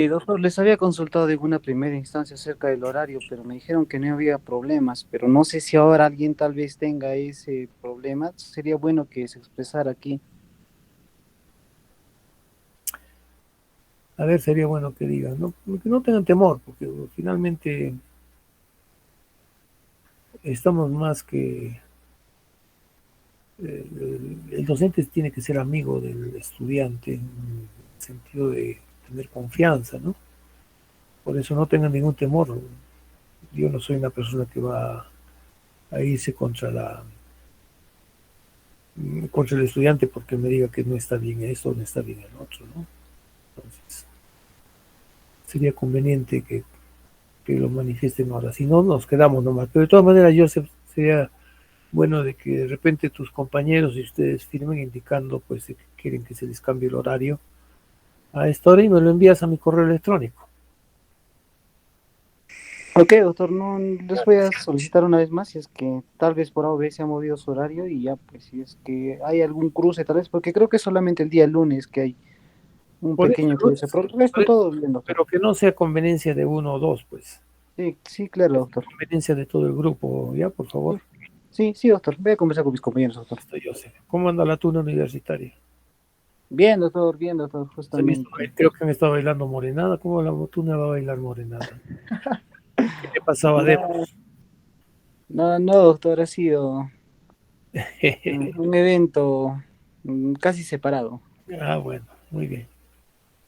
Doctor, les había consultado de alguna primera instancia acerca del horario, pero me dijeron que no había problemas, pero no sé si ahora alguien tal vez tenga ese problema. Sería bueno que se expresara aquí. A ver, sería bueno que digan, ¿no? Que no tengan temor, porque finalmente estamos más que... el docente tiene que ser amigo del estudiante en el sentido de tener confianza, ¿no? Por eso no tengan ningún temor. Yo no soy una persona que va a irse contra el estudiante porque me diga que no está bien esto, no está bien el otro, ¿no? Entonces, sería conveniente que lo manifiesten ahora. Si no, nos quedamos nomás. Pero de todas maneras, Joseph, sería bueno de que de repente tus compañeros y ustedes firmen indicando pues que quieren que se les cambie el horario a esta hora y me lo envías a mi correo electrónico. Ok, doctor, no les voy a solicitar una vez más si es que tal vez por A o B se ha movido su horario y ya, pues si es que hay algún cruce tal vez, porque creo que es solamente el día lunes que hay un Por pequeño eso, cruce, pero el resto todo bien, doctor. pero que no sea conveniencia de uno o dos, pues. Sí, sí, claro, doctor. Conveniencia de todo el grupo, ya, por favor. Sí, sí, doctor. Voy a conversar con mis compañeros, doctor. Esto yo sé. ¿Cómo anda la tuna universitaria? Bien, doctor, justamente. Creo que han estado bailando morenada. ¿Cómo la tuna va a bailar morenada? ¿Qué le pasaba de No, doctor, ha sido un evento casi separado. Ah, bueno, muy bien.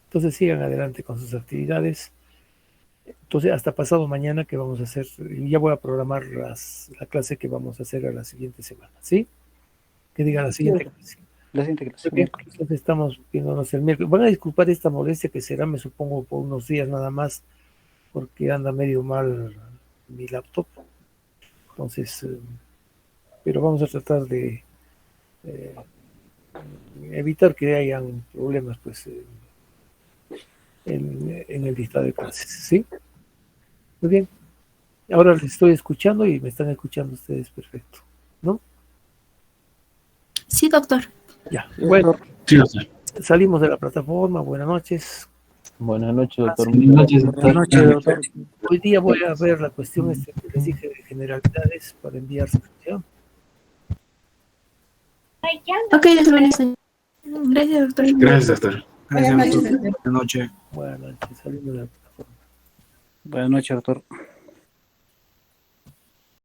Entonces sigan adelante con sus actividades. Entonces, hasta pasado mañana que vamos a hacer, ya voy a programar la clase que vamos a hacer a la siguiente semana, ¿sí? Que diga la siguiente clase. La siguiente clase. Muy bien, entonces estamos viéndonos el miércoles. Van a disculpar esta molestia que será, me supongo, por unos días nada más, porque anda medio mal mi laptop. Entonces, pero vamos a tratar de evitar que hayan problemas, pues, en el listado de clases, ¿sí? Muy bien. Ahora les estoy escuchando y me están escuchando ustedes perfecto, ¿no? Sí, doctor. Ya, Sí, bueno, Sí, doctor. salimos de la plataforma, buenas noches. Buenas noches, doctor. Buenas noches, Buenas doctor. noches, doctor. Hoy día voy a ver la cuestión que les dije de generalidades para enviar su sesión. Ok, doctor. Gracias, doctor. Gracias, doctor. Gracias, Buenas doctor. noches. Buenas noches. Buenas noches, salimos de la plataforma. Buenas noches, doctor.